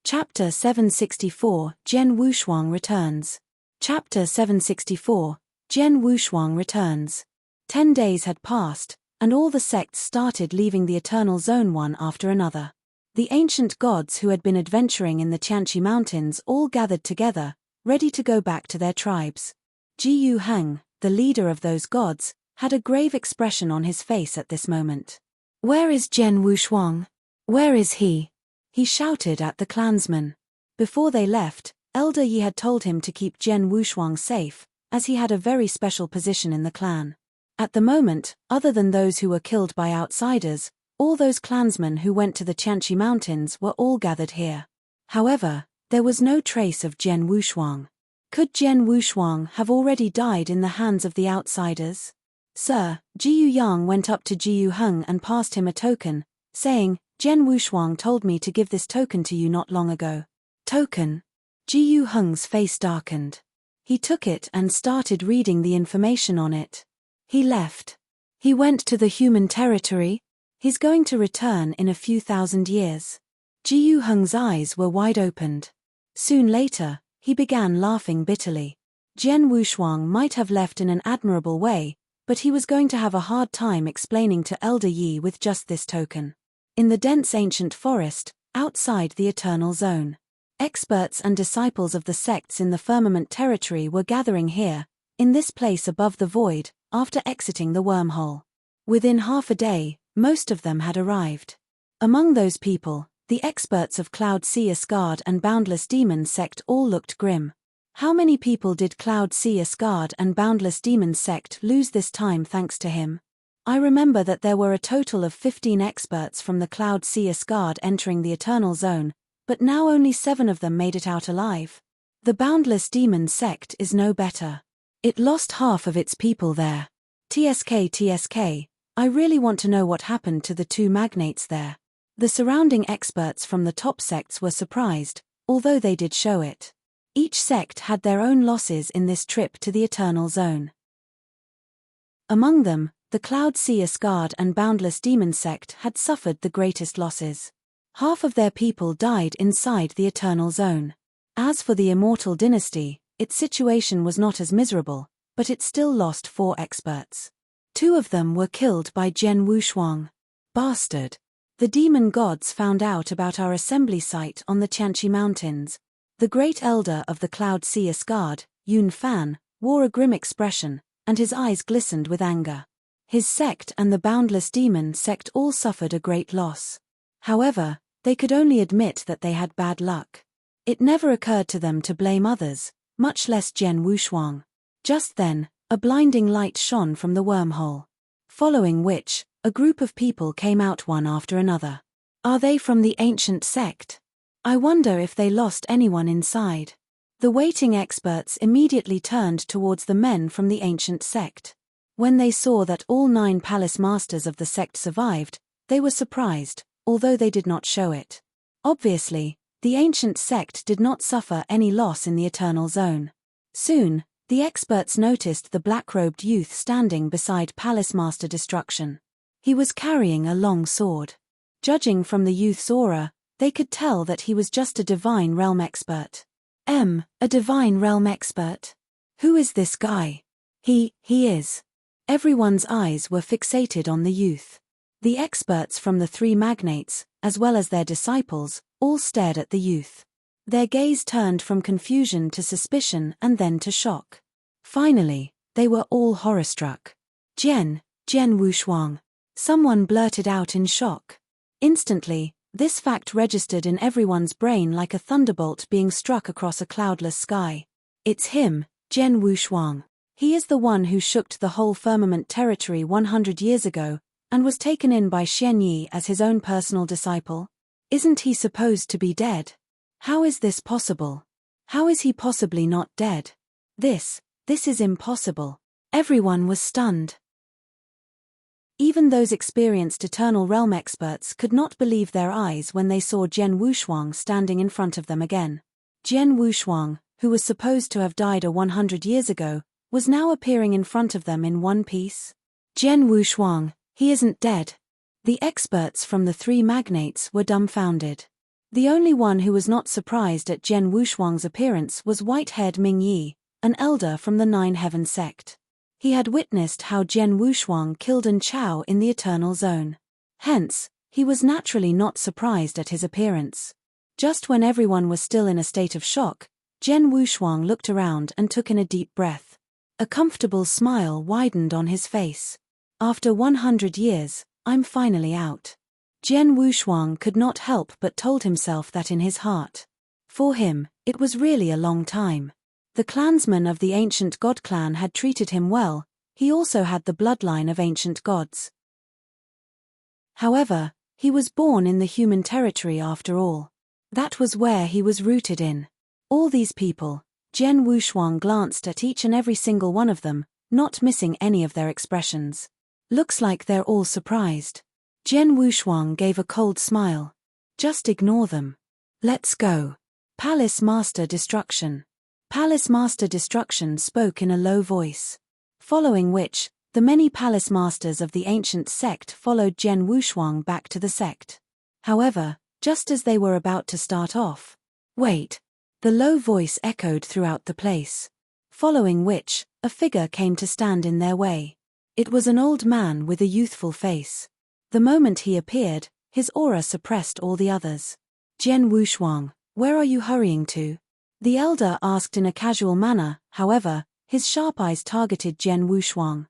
Chapter 764, Jian Wushuang returns. Chapter 764, Jian Wushuang returns. 10 days had passed, and all the sects started leaving the Eternal Zone one after another. The ancient gods who had been adventuring in the Tianqi Mountains all gathered together, ready to go back to their tribes. Jiyu Heng, the leader of those gods, had a grave expression on his face at this moment. "Where is Jian Wushuang? Where is he?" he shouted at the clansmen. Before they left, Elder Yi had told him to keep Jian Wushuang safe, as he had a very special position in the clan. At the moment, other than those who were killed by outsiders, all those clansmen who went to the Tianqi Mountains were all gathered here. However, there was no trace of Jian Wushuang. Could Jian Wushuang have already died in the hands of the outsiders? "Sir," Jiyu Yang went up to Jiyu Heng and passed him a token, saying, "Jian Wushuang told me to give this token to you not long ago." "Token?" Jiyu Heng's face darkened. He took it and started reading the information on it. He left. He went to the human territory? He's going to return in a few thousand years. Jiyu Heng's eyes were wide opened. Soon later, he began laughing bitterly. Jian Wushuang might have left in an admirable way, but he was going to have a hard time explaining to Elder Yi with just this token. In the dense ancient forest, outside the Eternal Zone, experts and disciples of the sects in the firmament territory were gathering here, in this place above the void, after exiting the wormhole. Within half a day, most of them had arrived. Among those people, the experts of Cloud Sea Asgard and Boundless Demon sect all looked grim. How many people did Cloud Sea Asgard and Boundless Demon sect lose this time thanks to him? I remember that there were a total of 15 experts from the Cloud Sea Asgard entering the Eternal Zone, but now only 7 of them made it out alive. The Boundless Demon sect is no better. It lost half of its people there. TSK, I really want to know what happened to the 2 magnates there. The surrounding experts from the top sects were surprised, although they did show it. Each sect had their own losses in this trip to the Eternal Zone. Among them, the Cloud Sea Asgard and Boundless Demon sect had suffered the greatest losses. Half of their people died inside the Eternal Zone. As for the Immortal Dynasty, its situation was not as miserable, but it still lost 4 experts. 2 of them were killed by Jian Wushuang. Bastard. The demon gods found out about our assembly site on the Tianqi Mountains. The great elder of the Cloud Sea Asgard, Yun Fan, wore a grim expression, and his eyes glistened with anger. His sect and the Boundless Demon sect all suffered a great loss. However, they could only admit that they had bad luck. It never occurred to them to blame others, much less Jian Wushuang. Just then, a blinding light shone from the wormhole. Following which, a group of people came out one after another. Are they from the ancient sect? I wonder if they lost anyone inside. The waiting experts immediately turned towards the men from the ancient sect. When they saw that all 9 palace masters of the sect survived, they were surprised, although they did not show it. Obviously, the ancient sect did not suffer any loss in the Eternal Zone. Soon, the experts noticed the black-robed youth standing beside Palace Master Destruction. He was carrying a long sword. Judging from the youth's aura, they could tell that he was just a Divine Realm expert. A Divine Realm expert? Who is this guy? He is. Everyone's eyes were fixated on the youth. The experts from the 3 magnates, as well as their disciples, all stared at the youth. Their gaze turned from confusion to suspicion and then to shock. Finally, they were all horror-struck. Jian Wushuang. Someone blurted out in shock. Instantly, this fact registered in everyone's brain like a thunderbolt being struck across a cloudless sky. It's him, Jian Wushuang. He is the one who shook the whole firmament territory 100 years ago, and was taken in by Xian Yi as his own personal disciple. Isn't he supposed to be dead? How is this possible? How is he possibly not dead? This is impossible. Everyone was stunned. Even those experienced Eternal Realm experts could not believe their eyes when they saw Jian Wushuang standing in front of them again. Jian Wushuang, who was supposed to have died 100 years ago, was now appearing in front of them in one piece. Jian Wushuang, he isn't dead. The experts from the three magnates were dumbfounded. The only one who was not surprised at Jian Wushuang's appearance was white-haired Ming Yi, an elder from the Nine Heaven sect. He had witnessed how Jian Wushuang killed An Chao in the Eternal Zone. Hence, he was naturally not surprised at his appearance. Just when everyone was still in a state of shock, Jian Wushuang looked around and took in a deep breath. A comfortable smile widened on his face. After 100 years, I'm finally out. Jian Wushuang could not help but told himself that in his heart. For him, it was really a long time. The clansmen of the ancient god clan had treated him well, he also had the bloodline of ancient gods. However, he was born in the human territory after all. That was where he was rooted in. All these people, Jian Wushuang glanced at each and every single one of them, not missing any of their expressions. Looks like they're all surprised. Jian Wushuang gave a cold smile. Just ignore them. Let's go. Palace Master Destruction. Palace Master Destruction spoke in a low voice. Following which, the many palace masters of the ancient sect followed Jian Wushuang back to the sect. However, just as they were about to start off. Wait. The low voice echoed throughout the place. Following which, a figure came to stand in their way. It was an old man with a youthful face. The moment he appeared, his aura suppressed all the others. Jian Wushuang, where are you hurrying to? The elder asked in a casual manner, however, his sharp eyes targeted Jian Wushuang.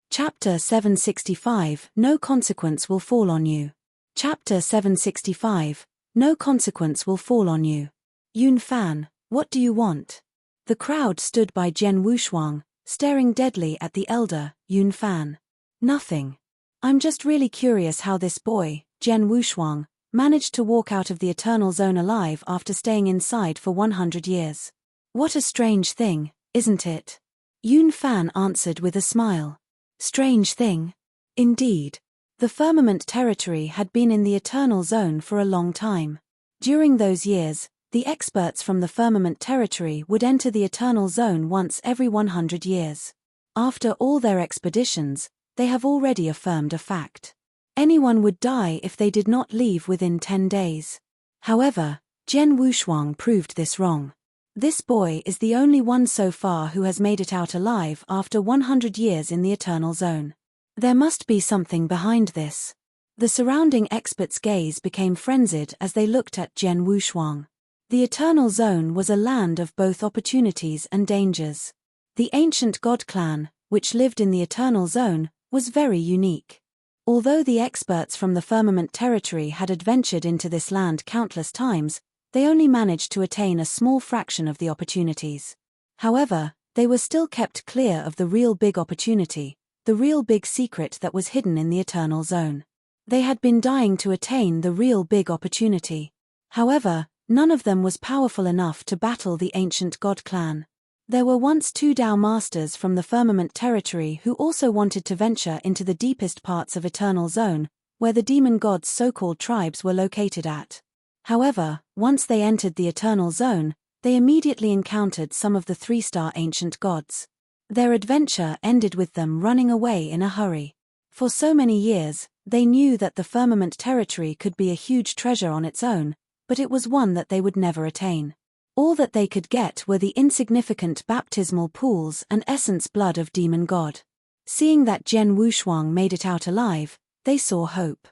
Chapter 765, No Consequence Will Fall on You. Chapter 765, No Consequence Will Fall on You. Yun Fan, what do you want? The crowd stood by Jian Wushuang, staring deadly at the elder, Yun Fan. Nothing. I'm just really curious how this boy, Jian Wushuang, managed to walk out of the Eternal Zone alive after staying inside for 100 years. What a strange thing, isn't it? Yun Fan answered with a smile. Strange thing? Indeed. The Firmament territory had been in the Eternal Zone for a long time. During those years, the experts from the Firmament territory would enter the Eternal Zone once every 100 years. After all their expeditions, they have already affirmed a fact. Anyone would die if they did not leave within 10 days. However, Jian Wushuang proved this wrong. This boy is the only one so far who has made it out alive after 100 years in the Eternal Zone. There must be something behind this. The surrounding experts' gaze became frenzied as they looked at Jian Wushuang. The Eternal Zone was a land of both opportunities and dangers. The ancient god clan, which lived in the Eternal Zone, was very unique. Although the experts from the Firmament territory had adventured into this land countless times, they only managed to attain a small fraction of the opportunities. However, they were still kept clear of the real big opportunity, the real big secret that was hidden in the Eternal Zone. They had been dying to attain the real big opportunity. However, none of them was powerful enough to battle the ancient god clan. There were once 2 Dao masters from the Firmament territory who also wanted to venture into the deepest parts of Eternal Zone, where the demon gods' so-called tribes were located at. However, once they entered the Eternal Zone, they immediately encountered some of the 3-star ancient gods. Their adventure ended with them running away in a hurry. For so many years, they knew that the Firmament territory could be a huge treasure on its own, but it was one that they would never attain. All that they could get were the insignificant baptismal pools and essence blood of demon god. Seeing that Jian Wushuang made it out alive, they saw hope.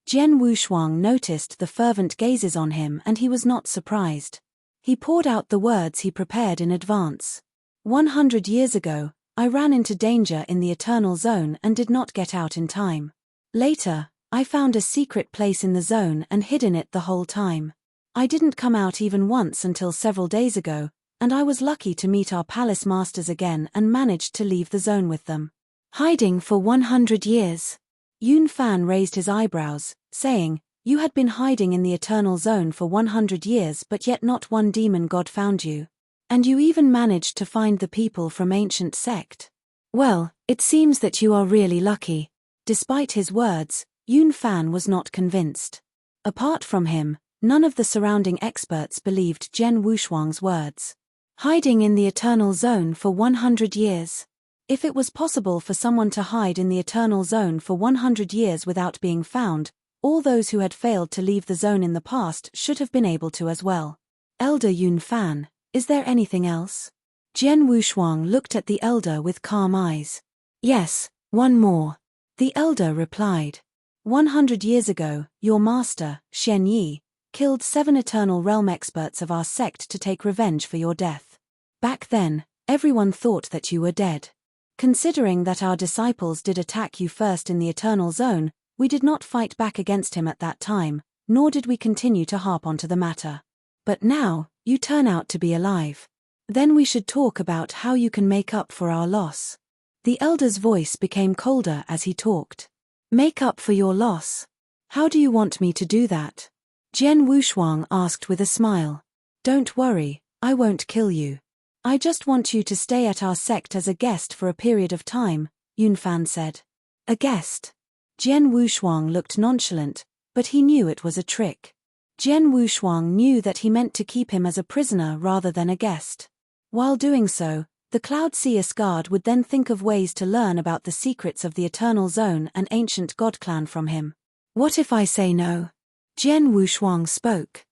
Jian Wushuang noticed the fervent gazes on him and he was not surprised. He poured out the words he prepared in advance. 100 years ago, I ran into danger in the Eternal Zone and did not get out in time. Later, I found a secret place in the zone and hid in it the whole time. I didn't come out even once until several days ago, and I was lucky to meet our palace masters again and managed to leave the zone with them. Hiding for 100 years. Yun Fan raised his eyebrows, saying, You had been hiding in the Eternal Zone for 100 years but yet not one demon god found you. And you even managed to find the people from ancient sect. Well, it seems that you are really lucky. Despite his words, Yun Fan was not convinced. Apart from him, none of the surrounding experts believed Zhen Wushuang's words. Hiding in the Eternal Zone for 100 years. If it was possible for someone to hide in the Eternal Zone for 100 years without being found, all those who had failed to leave the zone in the past should have been able to as well. Elder Yun Fan, is there anything else? Zhen Wushuang looked at the elder with calm eyes. Yes, one more. The elder replied. 100 years ago, your master, Shen Yi, killed 7 Eternal Realm experts of our sect to take revenge for your death. Back then, everyone thought that you were dead. Considering that our disciples did attack you first in the Eternal Zone, we did not fight back against him at that time, nor did we continue to harp onto the matter. But now, you turn out to be alive. Then we should talk about how you can make up for our loss. The elder's voice became colder as he talked. Make up for your loss? How do you want me to do that? Zhen Wushuang asked with a smile. Don't worry, I won't kill you. I just want you to stay at our sect as a guest for a period of time, Yun Fan said. A guest? Zhen Wushuang looked nonchalant, but he knew it was a trick. Zhen Wushuang knew that he meant to keep him as a prisoner rather than a guest. While doing so, the Cloud Seer's guard would then think of ways to learn about the secrets of the Eternal Zone and ancient God clan from him. What if I say no? Zhen Wushuang spoke.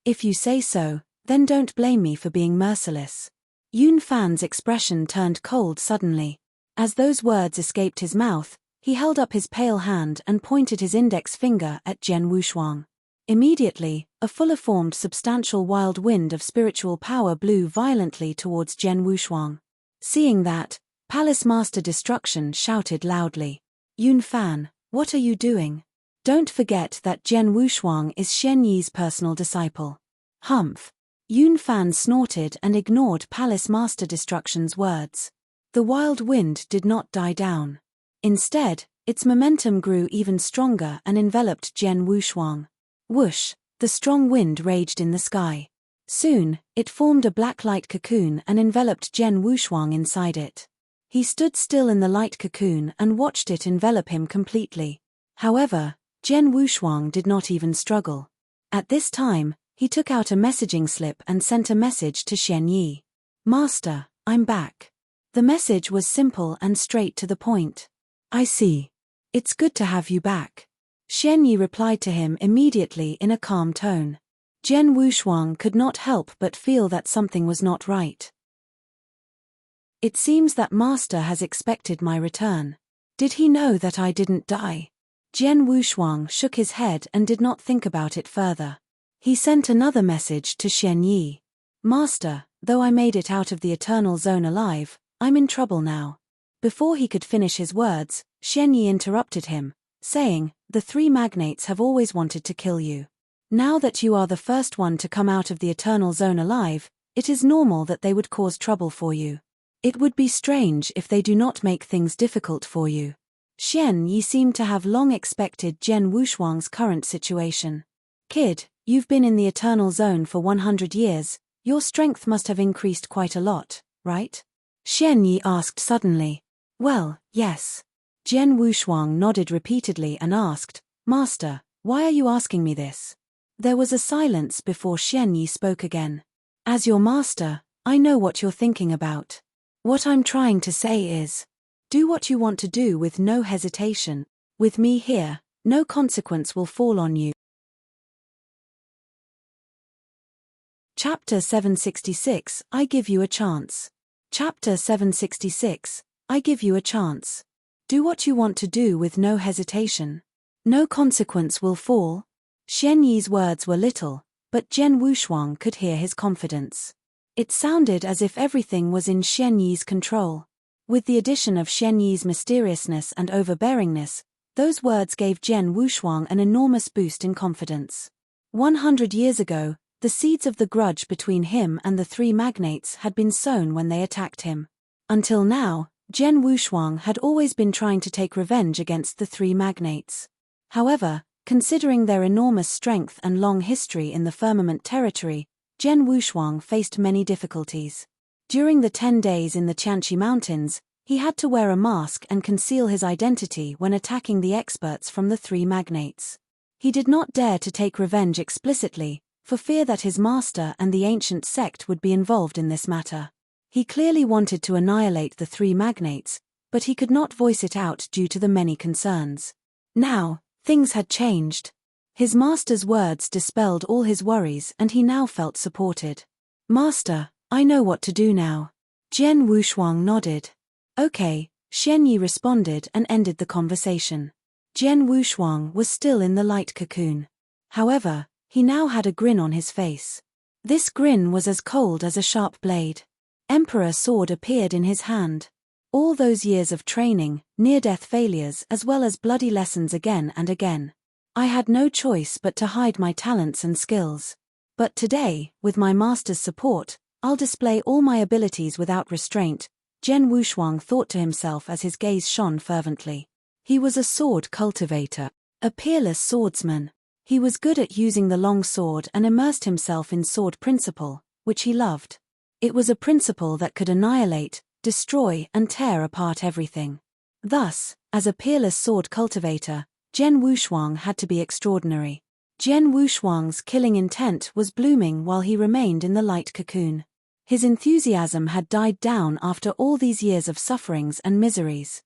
If you say so, then don't blame me for being merciless. Yun Fan's expression turned cold suddenly. As those words escaped his mouth, he held up his pale hand and pointed his index finger at Zhen Wushuang. Immediately, a fuller-formed substantial wild wind of spiritual power blew violently towards Zhen Wushuang. Seeing that, Palace Master Destruction shouted loudly. Yun Fan, what are you doing? Don't forget that Zhen Wushuang is Shen Yi's personal disciple. Humph. Yun Fan snorted and ignored Palace Master Destruction's words. The wild wind did not die down. Instead, its momentum grew even stronger and enveloped Zhen Wushuang. Whoosh, the strong wind raged in the sky. Soon, it formed a black light cocoon and enveloped Zhen Wushuang inside it. He stood still in the light cocoon and watched it envelop him completely. However, Zhen Wushuang did not even struggle. At this time, he took out a messaging slip and sent a message to Shen Yi. Master, I'm back. The message was simple and straight to the point. I see. It's good to have you back. Shen Yi replied to him immediately in a calm tone. Zhen Wushuang could not help but feel that something was not right. It seems that Master has expected my return. Did he know that I didn't die? Zhen Wushuang shook his head and did not think about it further. He sent another message to Shen Yi. Master, though I made it out of the Eternal Zone alive, I'm in trouble now. Before he could finish his words, Shen Yi interrupted him, saying, the 3 magnates have always wanted to kill you. Now that you are the first one to come out of the Eternal Zone alive, it is normal that they would cause trouble for you. It would be strange if they do not make things difficult for you. Shen Yi seemed to have long expected Zhen Wushuang's current situation. Kid, you've been in the Eternal Zone for 100 years, your strength must have increased quite a lot, right? Shen Yi asked suddenly. Well, yes. Zhen Wushuang nodded repeatedly and asked, Master, why are you asking me this? There was a silence before Shen Yi spoke again. As your master, I know what you're thinking about. What I'm trying to say is, do what you want to do with no hesitation. With me here, no consequence will fall on you. Chapter 766, I give you a chance. Chapter 766, I give you a chance. Do what you want to do with no hesitation. No consequence will fall. Shen Yi's words were little, but Zhen Wushuang could hear his confidence. It sounded as if everything was in Shen Yi's control. With the addition of Shen Yi's mysteriousness and overbearingness, those words gave Zhen Wushuang an enormous boost in confidence. 100 years ago, the seeds of the grudge between him and the 3 magnates had been sown when they attacked him. Until now, Zhen Wushuang had always been trying to take revenge against the 3 magnates. However, considering their enormous strength and long history in the firmament territory, Jian Wushuang faced many difficulties. During the 10 days in the Qianqi Mountains, he had to wear a mask and conceal his identity when attacking the experts from the three magnates. He did not dare to take revenge explicitly, for fear that his master and the ancient sect would be involved in this matter. He clearly wanted to annihilate the three magnates, but he could not voice it out due to the many concerns. Now, things had changed. His master's words dispelled all his worries and he now felt supported. "Master, I know what to do now." Jian Wushuang nodded. "Okay," Xian Yi responded and ended the conversation. Jian Wushuang was still in the light cocoon. However, he now had a grin on his face. This grin was as cold as a sharp blade. Emperor sword appeared in his hand. All those years of training, near-death failures as well as bloody lessons again and again. I had no choice but to hide my talents and skills. But today, with my master's support, I'll display all my abilities without restraint, Jian Wushuang thought to himself as his gaze shone fervently. He was a sword cultivator, a peerless swordsman. He was good at using the long sword and immersed himself in sword principle, which he loved. It was a principle that could annihilate, destroy and tear apart everything. Thus, as a peerless sword cultivator, Jian Wushuang had to be extraordinary. Jian Wushuang's killing intent was blooming while he remained in the light cocoon. His enthusiasm had died down after all these years of sufferings and miseries.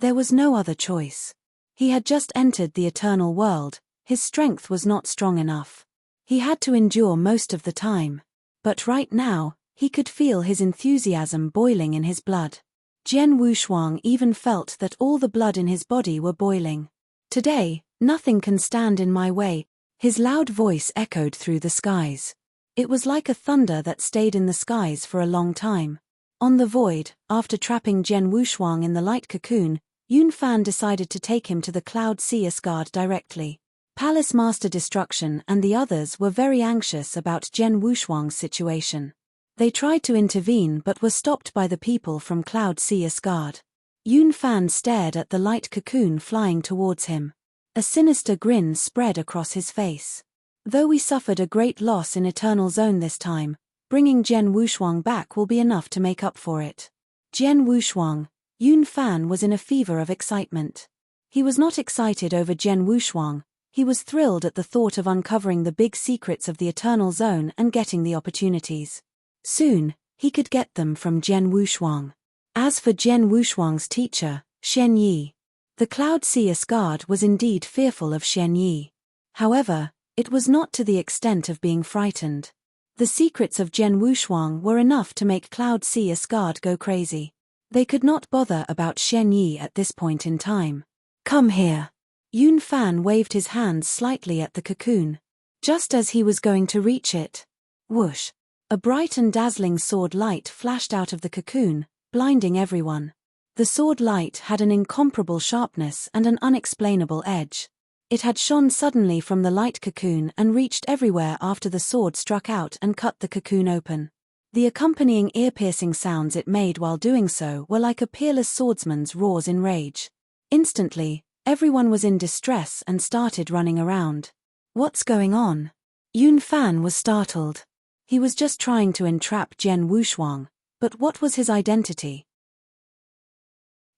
There was no other choice. He had just entered the eternal world, his strength was not strong enough. He had to endure most of the time. But right now, he could feel his enthusiasm boiling in his blood. Jian Wushuang even felt that all the blood in his body were boiling. "Today, nothing can stand in my way," his loud voice echoed through the skies. It was like a thunder that stayed in the skies for a long time. On the void, after trapping Jian Wushuang in the light cocoon, Yun Fan decided to take him to the Cloud Sea Asgard directly. Palace Master Destruction and the others were very anxious about Jian Wushuang's situation. They tried to intervene but were stopped by the people from Cloud Sea Asgard. Yun Fan stared at the light cocoon flying towards him. A sinister grin spread across his face. "Though we suffered a great loss in Eternal Zone this time, bringing Jian Wushuang back will be enough to make up for it." Jian Wushuang, Yun Fan was in a fever of excitement. He was not excited over Jian Wushuang, he was thrilled at the thought of uncovering the big secrets of the Eternal Zone and getting the opportunities. Soon, he could get them from Jian Wushuang. As for Jian Wushuang's teacher, Xian Yi, the Cloud Sea Asgard was indeed fearful of Xian Yi. However, it was not to the extent of being frightened. The secrets of Jian Wushuang were enough to make Cloud Sea Asgard go crazy. They could not bother about Xian Yi at this point in time. "Come here." Yun Fan waved his hands slightly at the cocoon. Just as he was going to reach it, whoosh! A bright and dazzling sword light flashed out of the cocoon, blinding everyone. The sword light had an incomparable sharpness and an unexplainable edge. It had shone suddenly from the light cocoon and reached everywhere after the sword struck out and cut the cocoon open. The accompanying ear-piercing sounds it made while doing so were like a peerless swordsman's roars in rage. Instantly, everyone was in distress and started running around. "What's going on?" Yun Fan was startled. He was just trying to entrap Jian Wushuang, but what was his identity?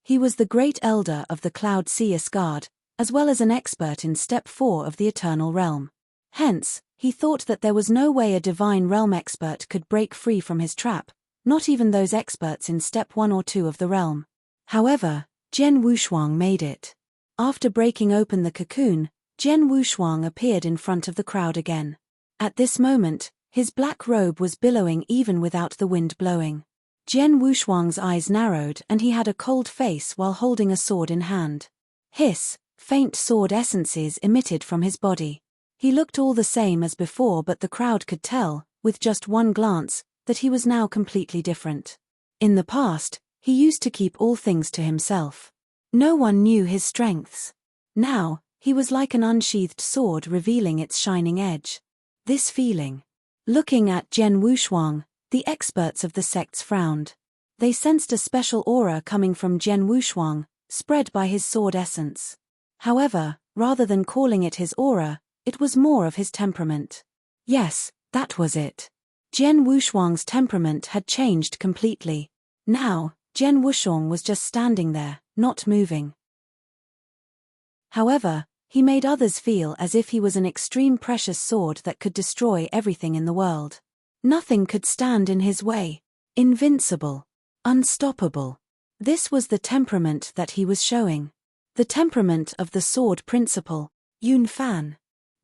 He was the great elder of the Cloud Sea Asgard, as well as an expert in Step 4 of the Eternal Realm. Hence, he thought that there was no way a Divine Realm expert could break free from his trap, not even those experts in Step 1 or 2 of the realm. However, Jian Wushuang made it. After breaking open the cocoon, Jian Wushuang appeared in front of the crowd again. At this moment, his black robe was billowing even without the wind blowing. Jian Wushuang's eyes narrowed and he had a cold face while holding a sword in hand. Hiss, faint sword essences emitted from his body. He looked all the same as before, but the crowd could tell, with just one glance, that he was now completely different. In the past, he used to keep all things to himself. No one knew his strengths. Now, he was like an unsheathed sword revealing its shining edge. This feeling. Looking at Jian Wushuang, the experts of the sects frowned. They sensed a special aura coming from Jian Wushuang, spread by his sword essence. However, rather than calling it his aura, it was more of his temperament. Yes, That was it. Jian Wushuang's temperament had changed completely. Now, Jian Wuxiang was just standing there, not moving. However, he made others feel as if he was an extreme precious sword that could destroy everything in the world. Nothing could stand in his way. Invincible. Unstoppable. This was the temperament that he was showing. The temperament of the sword principle, Yun Fan.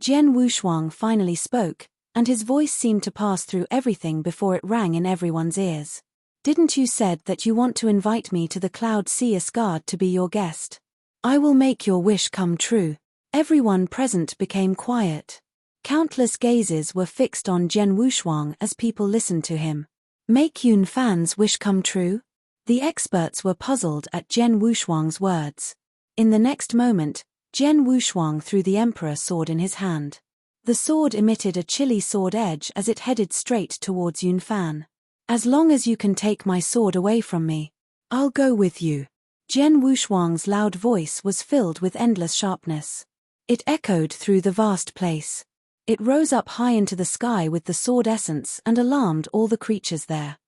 Jian Wushuang finally spoke, and his voice seemed to pass through everything before it rang in everyone's ears. Didn't you said that you want to invite me to the Cloud Sea Asgard to be your guest? I will make your wish come true. Everyone present became quiet. Countless gazes were fixed on Jian Wushuang as people listened to him. Make Yun Fan's wish come true? The experts were puzzled at Jian Wushuang's words. In the next moment, Jian Wushuang threw the emperor sword in his hand. The sword emitted a chilly sword edge as it headed straight towards Yun Fan. As long as you can take my sword away from me, I'll go with you. Jian Wushuang's loud voice was filled with endless sharpness. It echoed through the vast place. It rose up high into the sky with the sword essence and alarmed all the creatures there.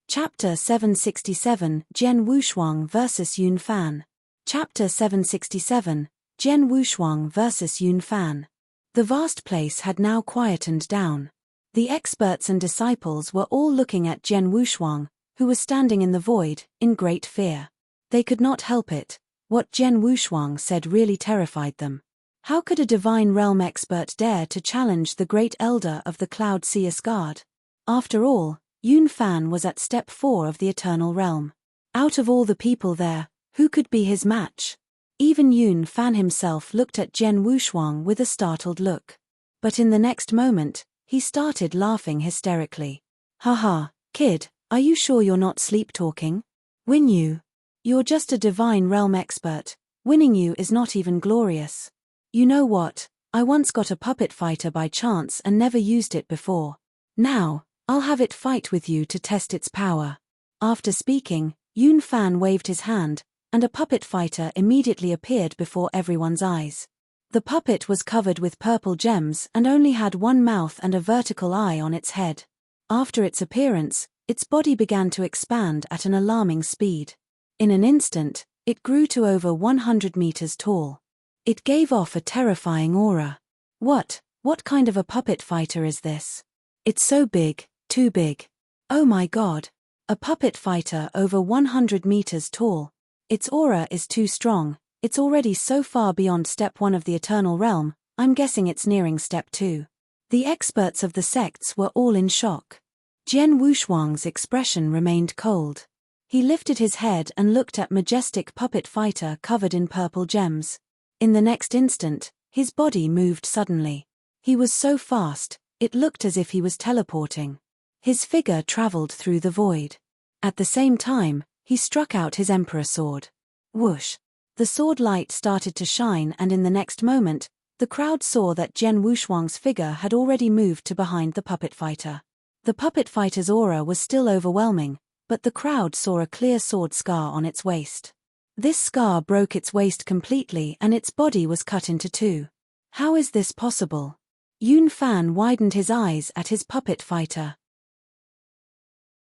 Chapter 767, Jian Wushuang vs. Yun Fan. Chapter 767, Jian Wushuang vs. Yun Fan. The vast place had now quietened down. The experts and disciples were all looking at Jian Wushuang, who was standing in the void, in great fear. They could not help it. What Jian Wushuang said really terrified them. How could a divine realm expert dare to challenge the great elder of the Cloud Sea Asgard? After all, Yun Fan was at step 4 of the Eternal Realm. Out of all the people there, who could be his match? Even Yun Fan himself looked at Jian Wushuang with a startled look. But in the next moment, he started laughing hysterically. Haha, kid, are you sure you're not sleep-talking? Win you? You're just a divine realm expert. Winning you is not even glorious. You know what? I once got a puppet fighter by chance and never used it before. Now, I'll have it fight with you to test its power. After speaking, Yun Fan waved his hand, and a puppet fighter immediately appeared before everyone's eyes. The puppet was covered with purple gems and only had one mouth and a vertical eye on its head. After its appearance, its body began to expand at an alarming speed. In an instant, it grew to over 100 meters tall. It gave off a terrifying aura. What kind of a puppet fighter is this? It's so big, too big. Oh my god. A puppet fighter over 100 meters tall. Its aura is too strong. It's already so far beyond step 1 of the Eternal Realm, I'm guessing it's nearing step 2. The experts of the sects were all in shock. Jian Wushuang's expression remained cold. He lifted his head and looked at majestic puppet fighter covered in purple gems. In the next instant, his body moved suddenly. He was so fast, it looked as if he was teleporting. His figure traveled through the void. At the same time, he struck out his emperor sword. Whoosh! The sword light started to shine, and in the next moment, the crowd saw that Jian Wushuang's figure had already moved to behind the puppet fighter. The puppet fighter's aura was still overwhelming, but the crowd saw a clear sword scar on its waist. This scar broke its waist completely and its body was cut into 2. How is this possible? Yun Fan widened his eyes at his puppet fighter.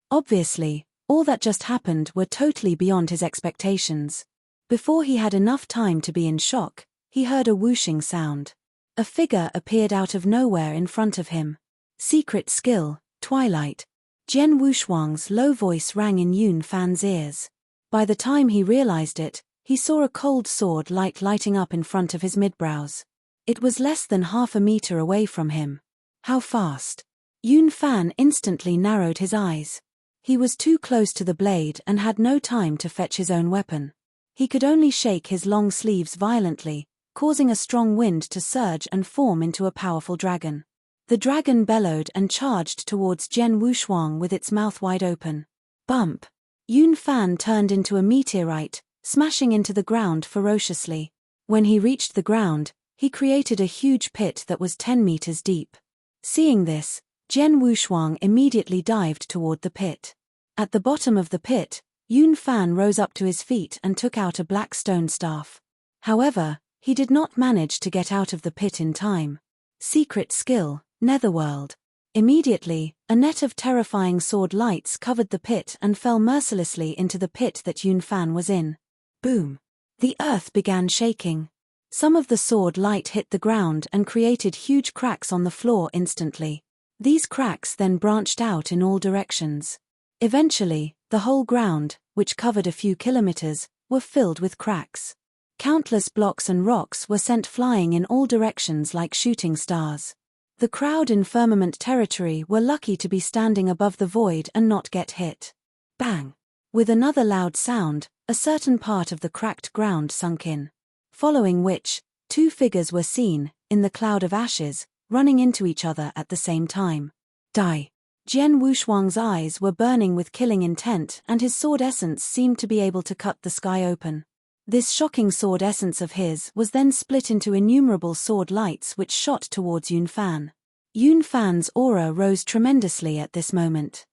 Obviously, all that just happened were totally beyond his expectations. Before he had enough time to be in shock, he heard a whooshing sound. A figure appeared out of nowhere in front of him. Secret skill, Twilight. Jian Wushuang's low voice rang in Yun Fan's ears. By the time he realized it, he saw a cold sword light lighting up in front of his midbrows. It was less than half a meter away from him. How fast? Yun Fan instantly narrowed his eyes. He was too close to the blade and had no time to fetch his own weapon. He could only shake his long sleeves violently, causing a strong wind to surge and form into a powerful dragon. The dragon bellowed and charged towards Jian Wushuang with its mouth wide open. Bump! Yun Fan turned into a meteorite, smashing into the ground ferociously. When he reached the ground, he created a huge pit that was 10 meters deep. Seeing this, Jian Wushuang immediately dived toward the pit. At the bottom of the pit, Yun Fan rose up to his feet and took out a black stone staff. However, He did not manage to get out of the pit in time. Secret skill, Netherworld. Immediately, a net of terrifying sword lights covered the pit and fell mercilessly into the pit that Yun Fan was in. Boom! The earth began shaking. Some of the sword light hit the ground and created huge cracks on the floor instantly. These cracks then branched out in all directions. Eventually, the whole ground, which covered a few kilometers, were filled with cracks. Countless blocks and rocks were sent flying in all directions like shooting stars. The crowd in firmament territory were lucky to be standing above the void and not get hit. Bang! With another loud sound, a certain part of the cracked ground sunk in. Following which, two figures were seen, in the cloud of ashes, running into each other at the same time. Die! Jian Wushuang's eyes were burning with killing intent and his sword essence seemed to be able to cut the sky open. This shocking sword essence of his was then split into innumerable sword lights which shot towards Yun Fan. Yun Fan's aura rose tremendously at this moment.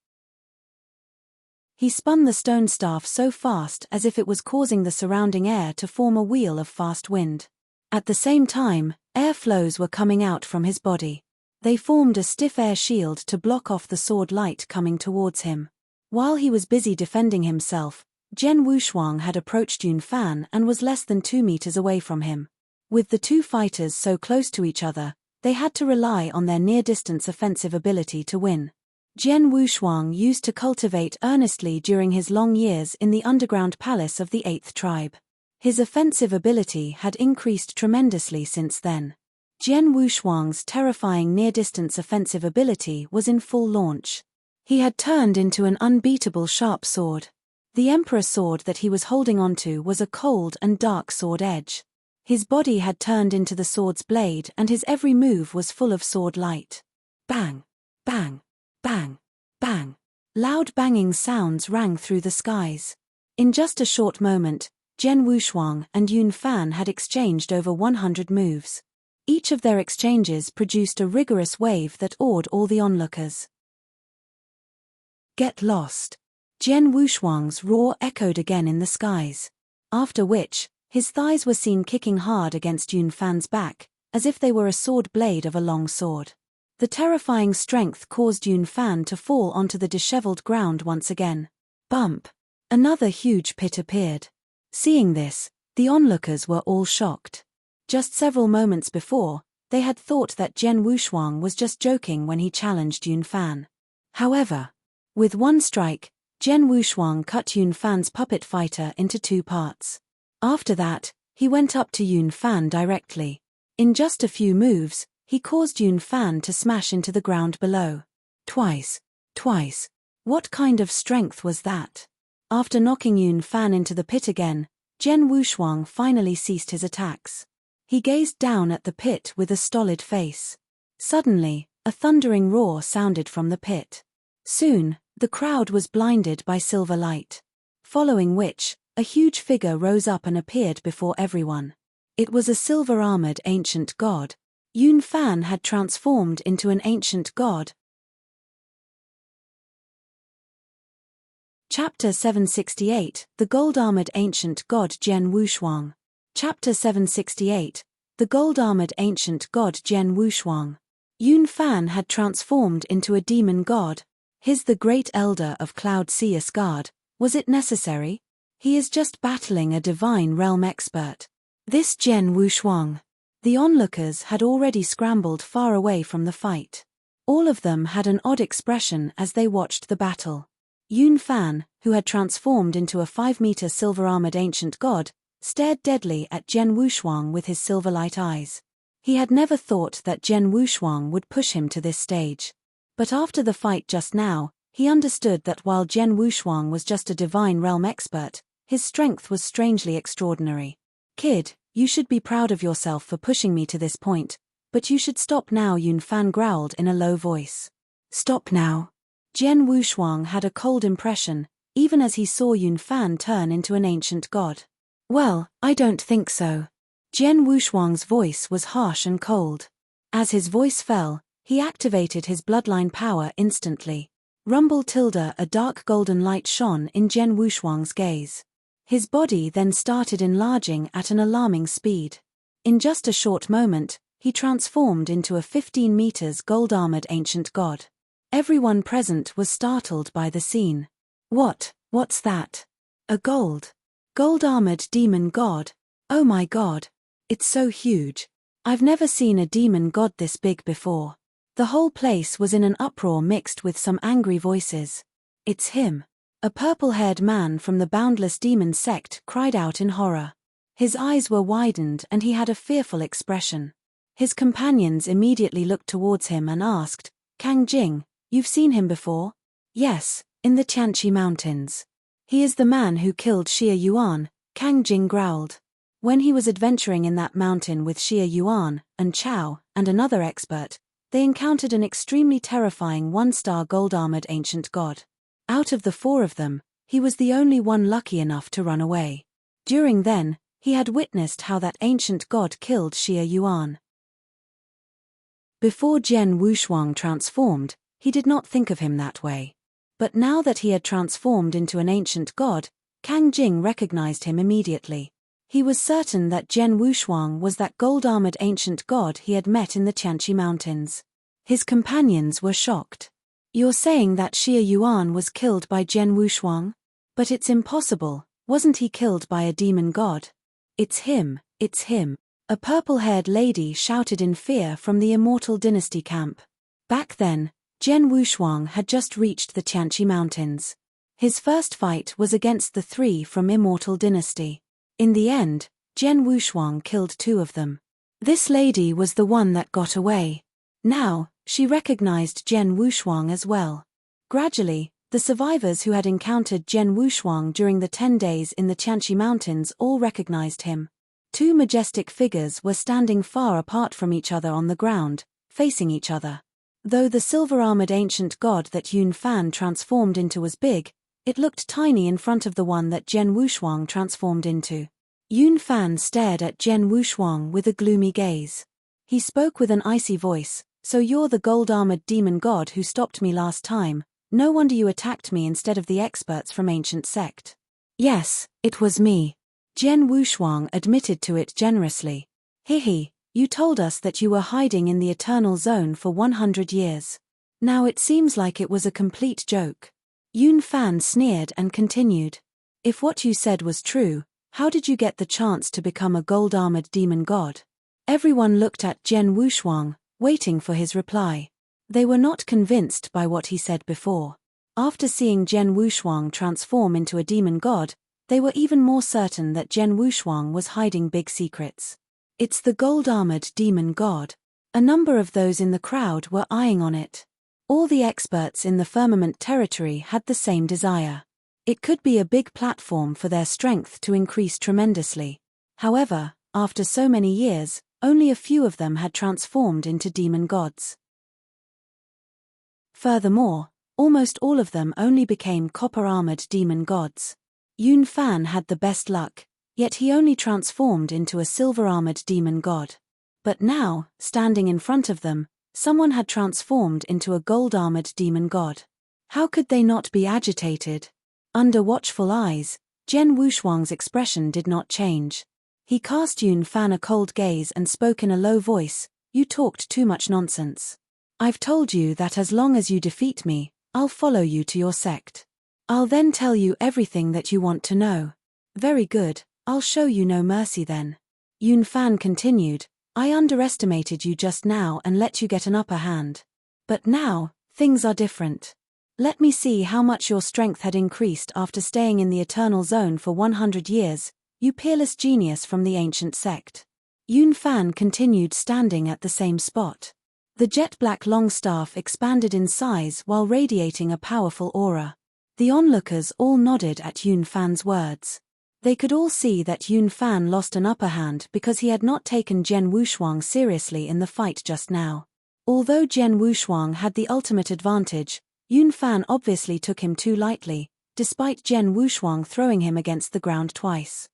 He spun the stone staff so fast as if it was causing the surrounding air to form a wheel of fast wind. At the same time, air flows were coming out from his body. They formed a stiff air shield to block off the sword light coming towards him. While he was busy defending himself, Jian Wushuang had approached Yun Fan and was less than 2 meters away from him. With the two fighters so close to each other, they had to rely on their near-distance offensive ability to win. Jian Wushuang used to cultivate earnestly during his long years in the underground palace of the 8th tribe. His offensive ability had increased tremendously since then. Jian Wushuang's terrifying near-distance offensive ability was in full launch. He had turned into an unbeatable sharp sword. The Emperor sword that he was holding onto was a cold and dark sword edge. His body had turned into the sword's blade and his every move was full of sword light. Bang! Bang! Bang! Bang! Loud banging sounds rang through the skies. In just a short moment, Jian Wushuang and Yun Fan had exchanged over 100 moves. Each of their exchanges produced a rigorous wave that awed all the onlookers. Get lost! Jian Wushuang's roar echoed again in the skies. After which, his thighs were seen kicking hard against Yun Fan's back, as if they were a sword blade of a long sword. The terrifying strength caused Yun Fan to fall onto the disheveled ground once again. Bump! Another huge pit appeared. Seeing this, the onlookers were all shocked. Just several moments before, they had thought that Jian Wushuang was just joking when he challenged Yun Fan. However, with one strike, Jian Wushuang cut Yun Fan's puppet fighter into 2 parts. After that, he went up to Yun Fan directly. In just a few moves, he caused Yun Fan to smash into the ground below. Twice. What kind of strength was that? After knocking Yun Fan into the pit again, Jian Wushuang finally ceased his attacks. He gazed down at the pit with a stolid face. Suddenly, a thundering roar sounded from the pit. Soon, the crowd was blinded by silver light. Following which, a huge figure rose up and appeared before everyone. It was a silver-armored ancient god. Yun Fan had transformed into an ancient god. Chapter 768, The Gold-Armored Ancient God Jian Wushuang. Chapter 768, The Gold-Armored Ancient God Jian Wushuang. Yun Fan had transformed into a demon god. He's the great elder of Cloud Sea Asgard. Was it necessary? He is just battling a divine realm expert. This Jian Wushuang. The onlookers had already scrambled far away from the fight. All of them had an odd expression as they watched the battle. Yun Fan, who had transformed into a 5-meter silver-armored ancient god, stared deadly at Jian Wushuang with his silver-light eyes. He had never thought that Jian Wushuang would push him to this stage. But after the fight just now, he understood that while Jian Wushuang was just a divine realm expert, his strength was strangely extraordinary. Kid, you should be proud of yourself for pushing me to this point, but you should stop now, Yun Fan growled in a low voice. Stop now. Jian Wushuang had a cold impression, even as he saw Yun Fan turn into an ancient god. Well, I don't think so. Jian Wushuang's voice was harsh and cold. As his voice fell, he activated his bloodline power instantly. Rumble tilde, a dark golden light shone in Jian Wushuang's gaze. His body then started enlarging at an alarming speed. In just a short moment, he transformed into a 15 meters gold-armored ancient god. Everyone present was startled by the scene. What's that? A gold-armored demon god? Oh my god. It's so huge. I've never seen a demon god this big before. The whole place was in an uproar mixed with some angry voices. It's him. A purple-haired man from the Boundless Demon sect cried out in horror. His eyes were widened and he had a fearful expression. His companions immediately looked towards him and asked, Kang Jing, you've seen him before? Yes, in the Tianqi Mountains. He is the man who killed Xie Yuan, Kang Jing growled. When he was adventuring in that mountain with Xie Yuan, and Chao, and another expert, they encountered an extremely terrifying one-star gold-armored ancient god. Out of the 4 of them, he was the only one lucky enough to run away. During then, he had witnessed how that ancient god killed Xie Yuan. Before Jian Wushuang transformed, he did not think of him that way. But now that he had transformed into an ancient god, Kang Jing recognized him immediately. He was certain that Jian Wushuang was that gold-armored ancient god he had met in the Tianqi Mountains. His companions were shocked. You're saying that Xie Yuan was killed by Jian Wushuang? But it's impossible, wasn't he killed by a demon god? It's him. A purple-haired lady shouted in fear from the Immortal Dynasty camp. Back then, Jian Wushuang had just reached the Tianqi Mountains. His first fight was against the 3 from Immortal Dynasty. In the end, Jian Wushuang killed 2 of them. This lady was the one that got away. Now, she recognized Jian Wushuang as well. Gradually, the survivors who had encountered Jian Wushuang during the 10 days in the Tianqi Mountains all recognized him. 2 majestic figures were standing far apart from each other on the ground, facing each other. Though the silver-armored ancient god that Yun Fan transformed into was big, it looked tiny in front of the one that Jian Wushuang transformed into. Yun Fan stared at Jian Wushuang with a gloomy gaze. He spoke with an icy voice, "So you're the gold-armored demon god who stopped me last time. No wonder you attacked me instead of the experts from ancient sect." "Yes, it was me." Jian Wushuang admitted to it generously. "Hihi, you told us that you were hiding in the Eternal Zone for 100 years. Now it seems like it was a complete joke." Yun Fan sneered and continued. "If what you said was true, how did you get the chance to become a gold-armored demon god?" Everyone looked at Jian Wushuang, waiting for his reply. They were not convinced by what he said before. After seeing Jian Wushuang transform into a demon god, they were even more certain that Jian Wushuang was hiding big secrets. It's the gold-armored demon god. A number of those in the crowd were eyeing on it. All the experts in the firmament territory had the same desire. It could be a big platform for their strength to increase tremendously. However, after so many years, only a few of them had transformed into demon gods. Furthermore, almost all of them only became copper-armored demon gods. Yun Fan had the best luck, yet he only transformed into a silver-armored demon god. But now, standing in front of them, someone had transformed into a gold-armored demon god. How could they not be agitated? Under watchful eyes, Jian Wushuang's expression did not change. He cast Yun Fan a cold gaze and spoke in a low voice, "You talked too much nonsense. I've told you that as long as you defeat me, I'll follow you to your sect. I'll then tell you everything that you want to know." "Very good, I'll show you no mercy then." Yun Fan continued, "I underestimated you just now and let you get an upper hand. But now, things are different. Let me see how much your strength had increased after staying in the Eternal Zone for 100 years, you peerless genius from the ancient sect." Yun Fan continued standing at the same spot. The jet-black long staff expanded in size while radiating a powerful aura. The onlookers all nodded at Yun Fan's words. They could all see that Yun Fan lost an upper hand because he had not taken Jian Wushuang seriously in the fight just now. Although Jian Wushuang had the ultimate advantage, Yun Fan obviously took him too lightly, despite Jian Wushuang throwing him against the ground twice.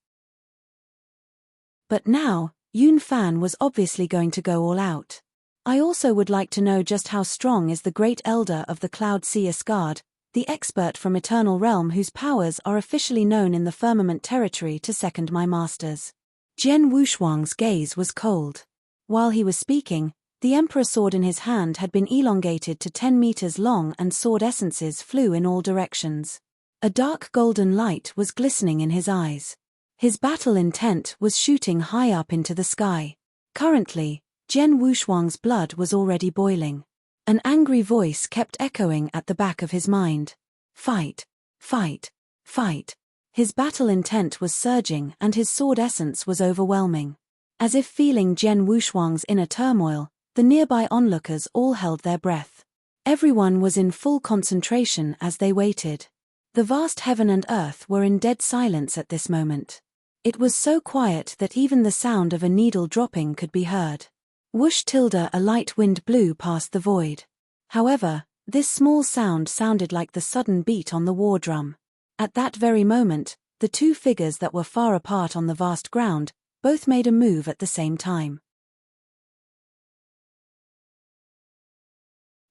But now, Yun Fan was obviously going to go all out. "I also would like to know just how strong is the Great Elder of the Cloud Sea Asgard, the expert from Eternal Realm whose powers are officially known in the firmament territory to second my masters." Jian Wushuang's gaze was cold. While he was speaking, the emperor sword in his hand had been elongated to 10 meters long and sword essences flew in all directions. A dark golden light was glistening in his eyes. His battle intent was shooting high up into the sky. Currently, Jian Wushuang's blood was already boiling. An angry voice kept echoing at the back of his mind. Fight! Fight! Fight! His battle intent was surging and his sword essence was overwhelming. As if feeling Jian Wushuang's inner turmoil, the nearby onlookers all held their breath. Everyone was in full concentration as they waited. The vast heaven and earth were in dead silence at this moment. It was so quiet that even the sound of a needle dropping could be heard. Whoosh! A light wind blew past the void. However, this small sound sounded like the sudden beat on the war drum. At that very moment, the two figures that were far apart on the vast ground both made a move at the same time.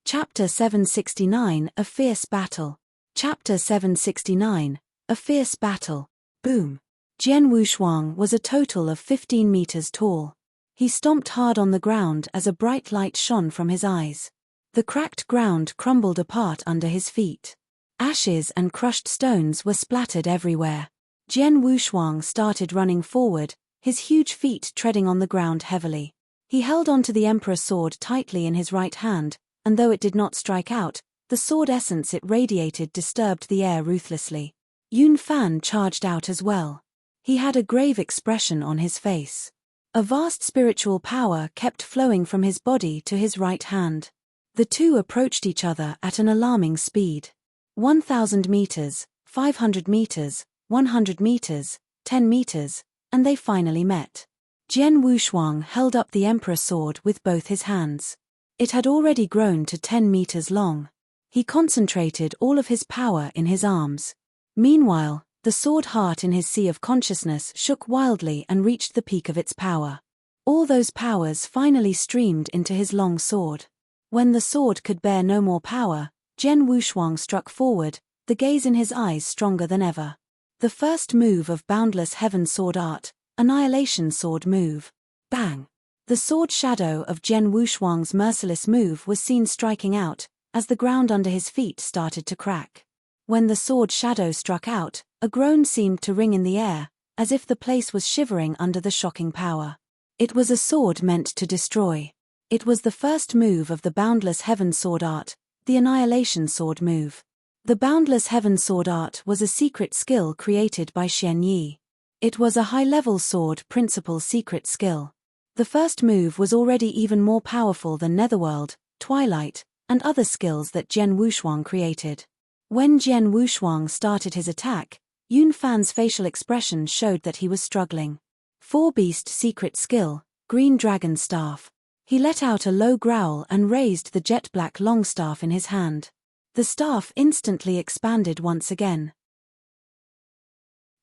Chapter 769 A Fierce Battle. Chapter 769 A Fierce Battle. Boom! Jian Wushuang was a total of 15 meters tall. He stomped hard on the ground as a bright light shone from his eyes. The cracked ground crumbled apart under his feet. Ashes and crushed stones were splattered everywhere. Jian Wushuang started running forward, his huge feet treading on the ground heavily. He held onto the emperor's sword tightly in his right hand, and though it did not strike out, the sword essence it radiated disturbed the air ruthlessly. Yun Fan charged out as well. He had a grave expression on his face. A vast spiritual power kept flowing from his body to his right hand. The two approached each other at an alarming speed. 1,000 meters, 500 meters, 100 meters, 10 meters, and they finally met. Jian Wushuang held up the emperor's sword with both his hands. It had already grown to 10 meters long. He concentrated all of his power in his arms. Meanwhile, the sword heart in his sea of consciousness shook wildly and reached the peak of its power. All those powers finally streamed into his long sword. When the sword could bear no more power, Jian Wushuang struck forward, the gaze in his eyes stronger than ever. The first move of Boundless Heaven Sword Art, Annihilation Sword Move. Bang! The sword shadow of Jian Wushuang's merciless move was seen striking out, as the ground under his feet started to crack. When the sword shadow struck out, a groan seemed to ring in the air, as if the place was shivering under the shocking power. It was a sword meant to destroy. It was the first move of the Boundless Heaven Sword Art, the Annihilation Sword Move. The Boundless Heaven Sword Art was a secret skill created by Xian Yi. It was a high-level sword principle secret skill. The first move was already even more powerful than Netherworld, Twilight, and other skills that Jian Wushuang created. When Jian Wushuang started his attack, Yun Fan's facial expression showed that he was struggling. Four-beast secret skill, Green Dragon Staff. He let out a low growl and raised the jet-black long staff in his hand. The staff instantly expanded once again.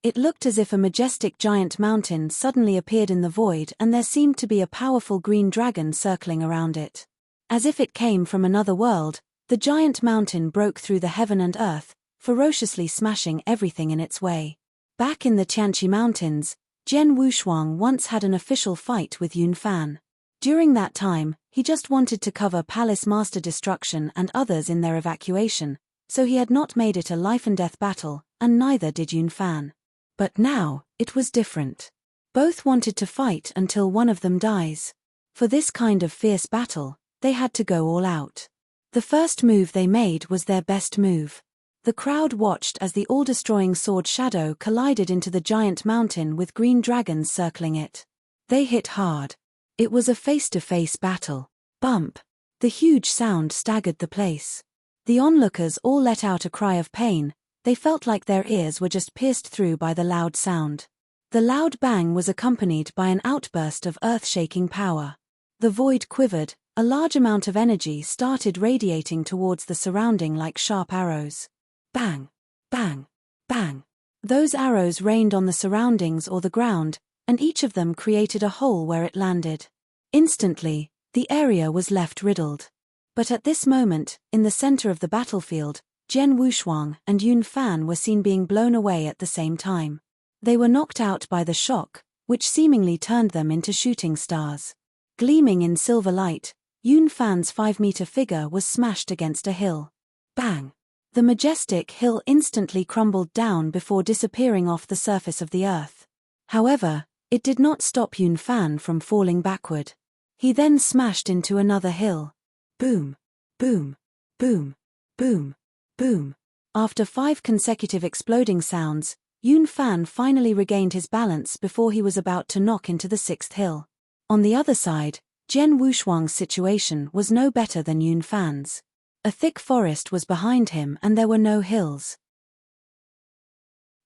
It looked as if a majestic giant mountain suddenly appeared in the void and there seemed to be a powerful green dragon circling around it. As if it came from another world, the giant mountain broke through the heaven and earth, ferociously smashing everything in its way. Back in the Tianqi Mountains, Jian Wushuang once had an official fight with Yun Fan. During that time, he just wanted to cover Palace Master destruction and others in their evacuation, so he had not made it a life-and-death battle, and neither did Yun Fan. But now, it was different. Both wanted to fight until one of them dies. For this kind of fierce battle, they had to go all out. The first move they made was their best move. The crowd watched as the all-destroying sword shadow collided into the giant mountain with green dragons circling it. They hit hard. It was a face-to-face battle. Bump! The huge sound staggered the place. The onlookers all let out a cry of pain. They felt like their ears were just pierced through by the loud sound. The loud bang was accompanied by an outburst of earth-shaking power. The void quivered, a large amount of energy started radiating towards the surrounding like sharp arrows. Bang! Bang! Bang! Those arrows rained on the surroundings or the ground, and each of them created a hole where it landed. Instantly, the area was left riddled. But at this moment, in the center of the battlefield, Jian Wushuang and Yun Fan were seen being blown away at the same time. They were knocked out by the shock, which seemingly turned them into shooting stars. Gleaming in silver light, Yun Fan's 5-meter figure was smashed against a hill. Bang! The majestic hill instantly crumbled down before disappearing off the surface of the earth. However, it did not stop Yun Fan from falling backward. He then smashed into another hill. Boom! Boom! Boom! Boom! Boom! After 5 consecutive exploding sounds, Yun Fan finally regained his balance before he was about to knock into the 6th hill. On the other side, Jian Wushuang's situation was no better than Yun Fan's. A thick forest was behind him and there were no hills.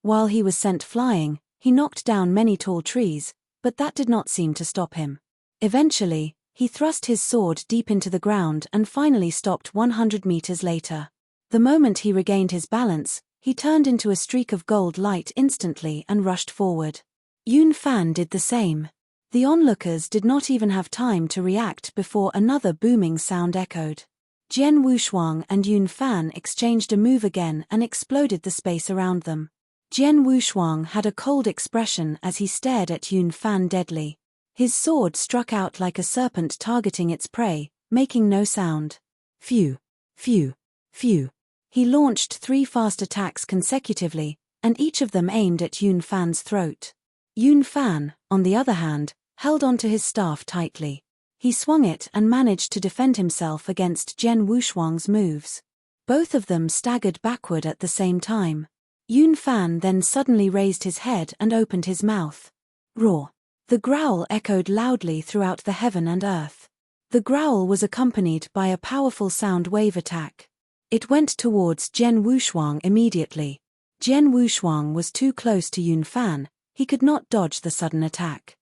While he was sent flying, he knocked down many tall trees, but that did not seem to stop him. Eventually, he thrust his sword deep into the ground and finally stopped 100 meters later. The moment he regained his balance, he turned into a streak of gold light instantly and rushed forward. Yun Fan did the same. The onlookers did not even have time to react before another booming sound echoed. Jian Wushuang and Yun Fan exchanged a move again and exploded the space around them. Jian Wushuang had a cold expression as he stared at Yun Fan deadly. His sword struck out like a serpent targeting its prey, making no sound. Phew! Phew! Phew! He launched 3 fast attacks consecutively, and each of them aimed at Yun Fan's throat. Yun Fan, on the other hand, held onto his staff tightly. He swung it and managed to defend himself against Jian Wushuang's moves. Both of them staggered backward at the same time. Yun Fan then suddenly raised his head and opened his mouth. Roar! The growl echoed loudly throughout the heaven and earth. The growl was accompanied by a powerful sound wave attack. It went towards Jian Wushuang immediately. Jian Wushuang was too close to Yun Fan, he could not dodge the sudden attack.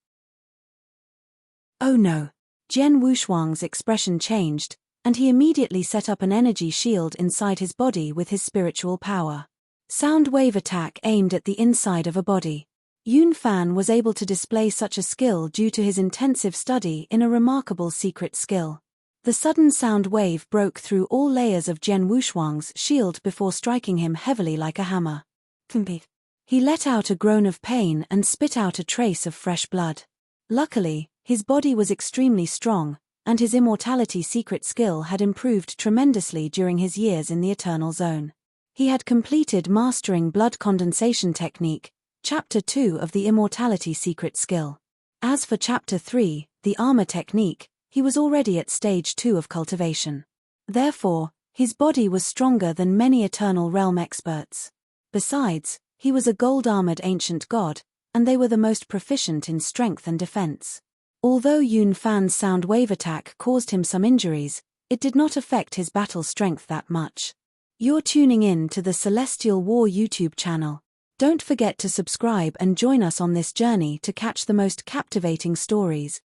Oh no! Jian Wushuang's expression changed, and he immediately set up an energy shield inside his body with his spiritual power. Sound wave attack aimed at the inside of a body. Yun Fan was able to display such a skill due to his intensive study in a remarkable secret skill. The sudden sound wave broke through all layers of Jian Wushuang's shield before striking him heavily like a hammer. He let out a groan of pain and spit out a trace of fresh blood. Luckily, his body was extremely strong, and his immortality secret skill had improved tremendously during his years in the Eternal Zone. He had completed mastering blood condensation technique, Chapter 2 of the immortality secret skill. As for Chapter 3, the armor technique, he was already at Stage 2 of cultivation. Therefore, his body was stronger than many Eternal Realm experts. Besides, he was a gold-armored ancient god, and they were the most proficient in strength and defense. Although Yun Fan's sound wave attack caused him some injuries, it did not affect his battle strength that much. You're tuning in to the Celestial War YouTube channel. Don't forget to subscribe and join us on this journey to catch the most captivating stories.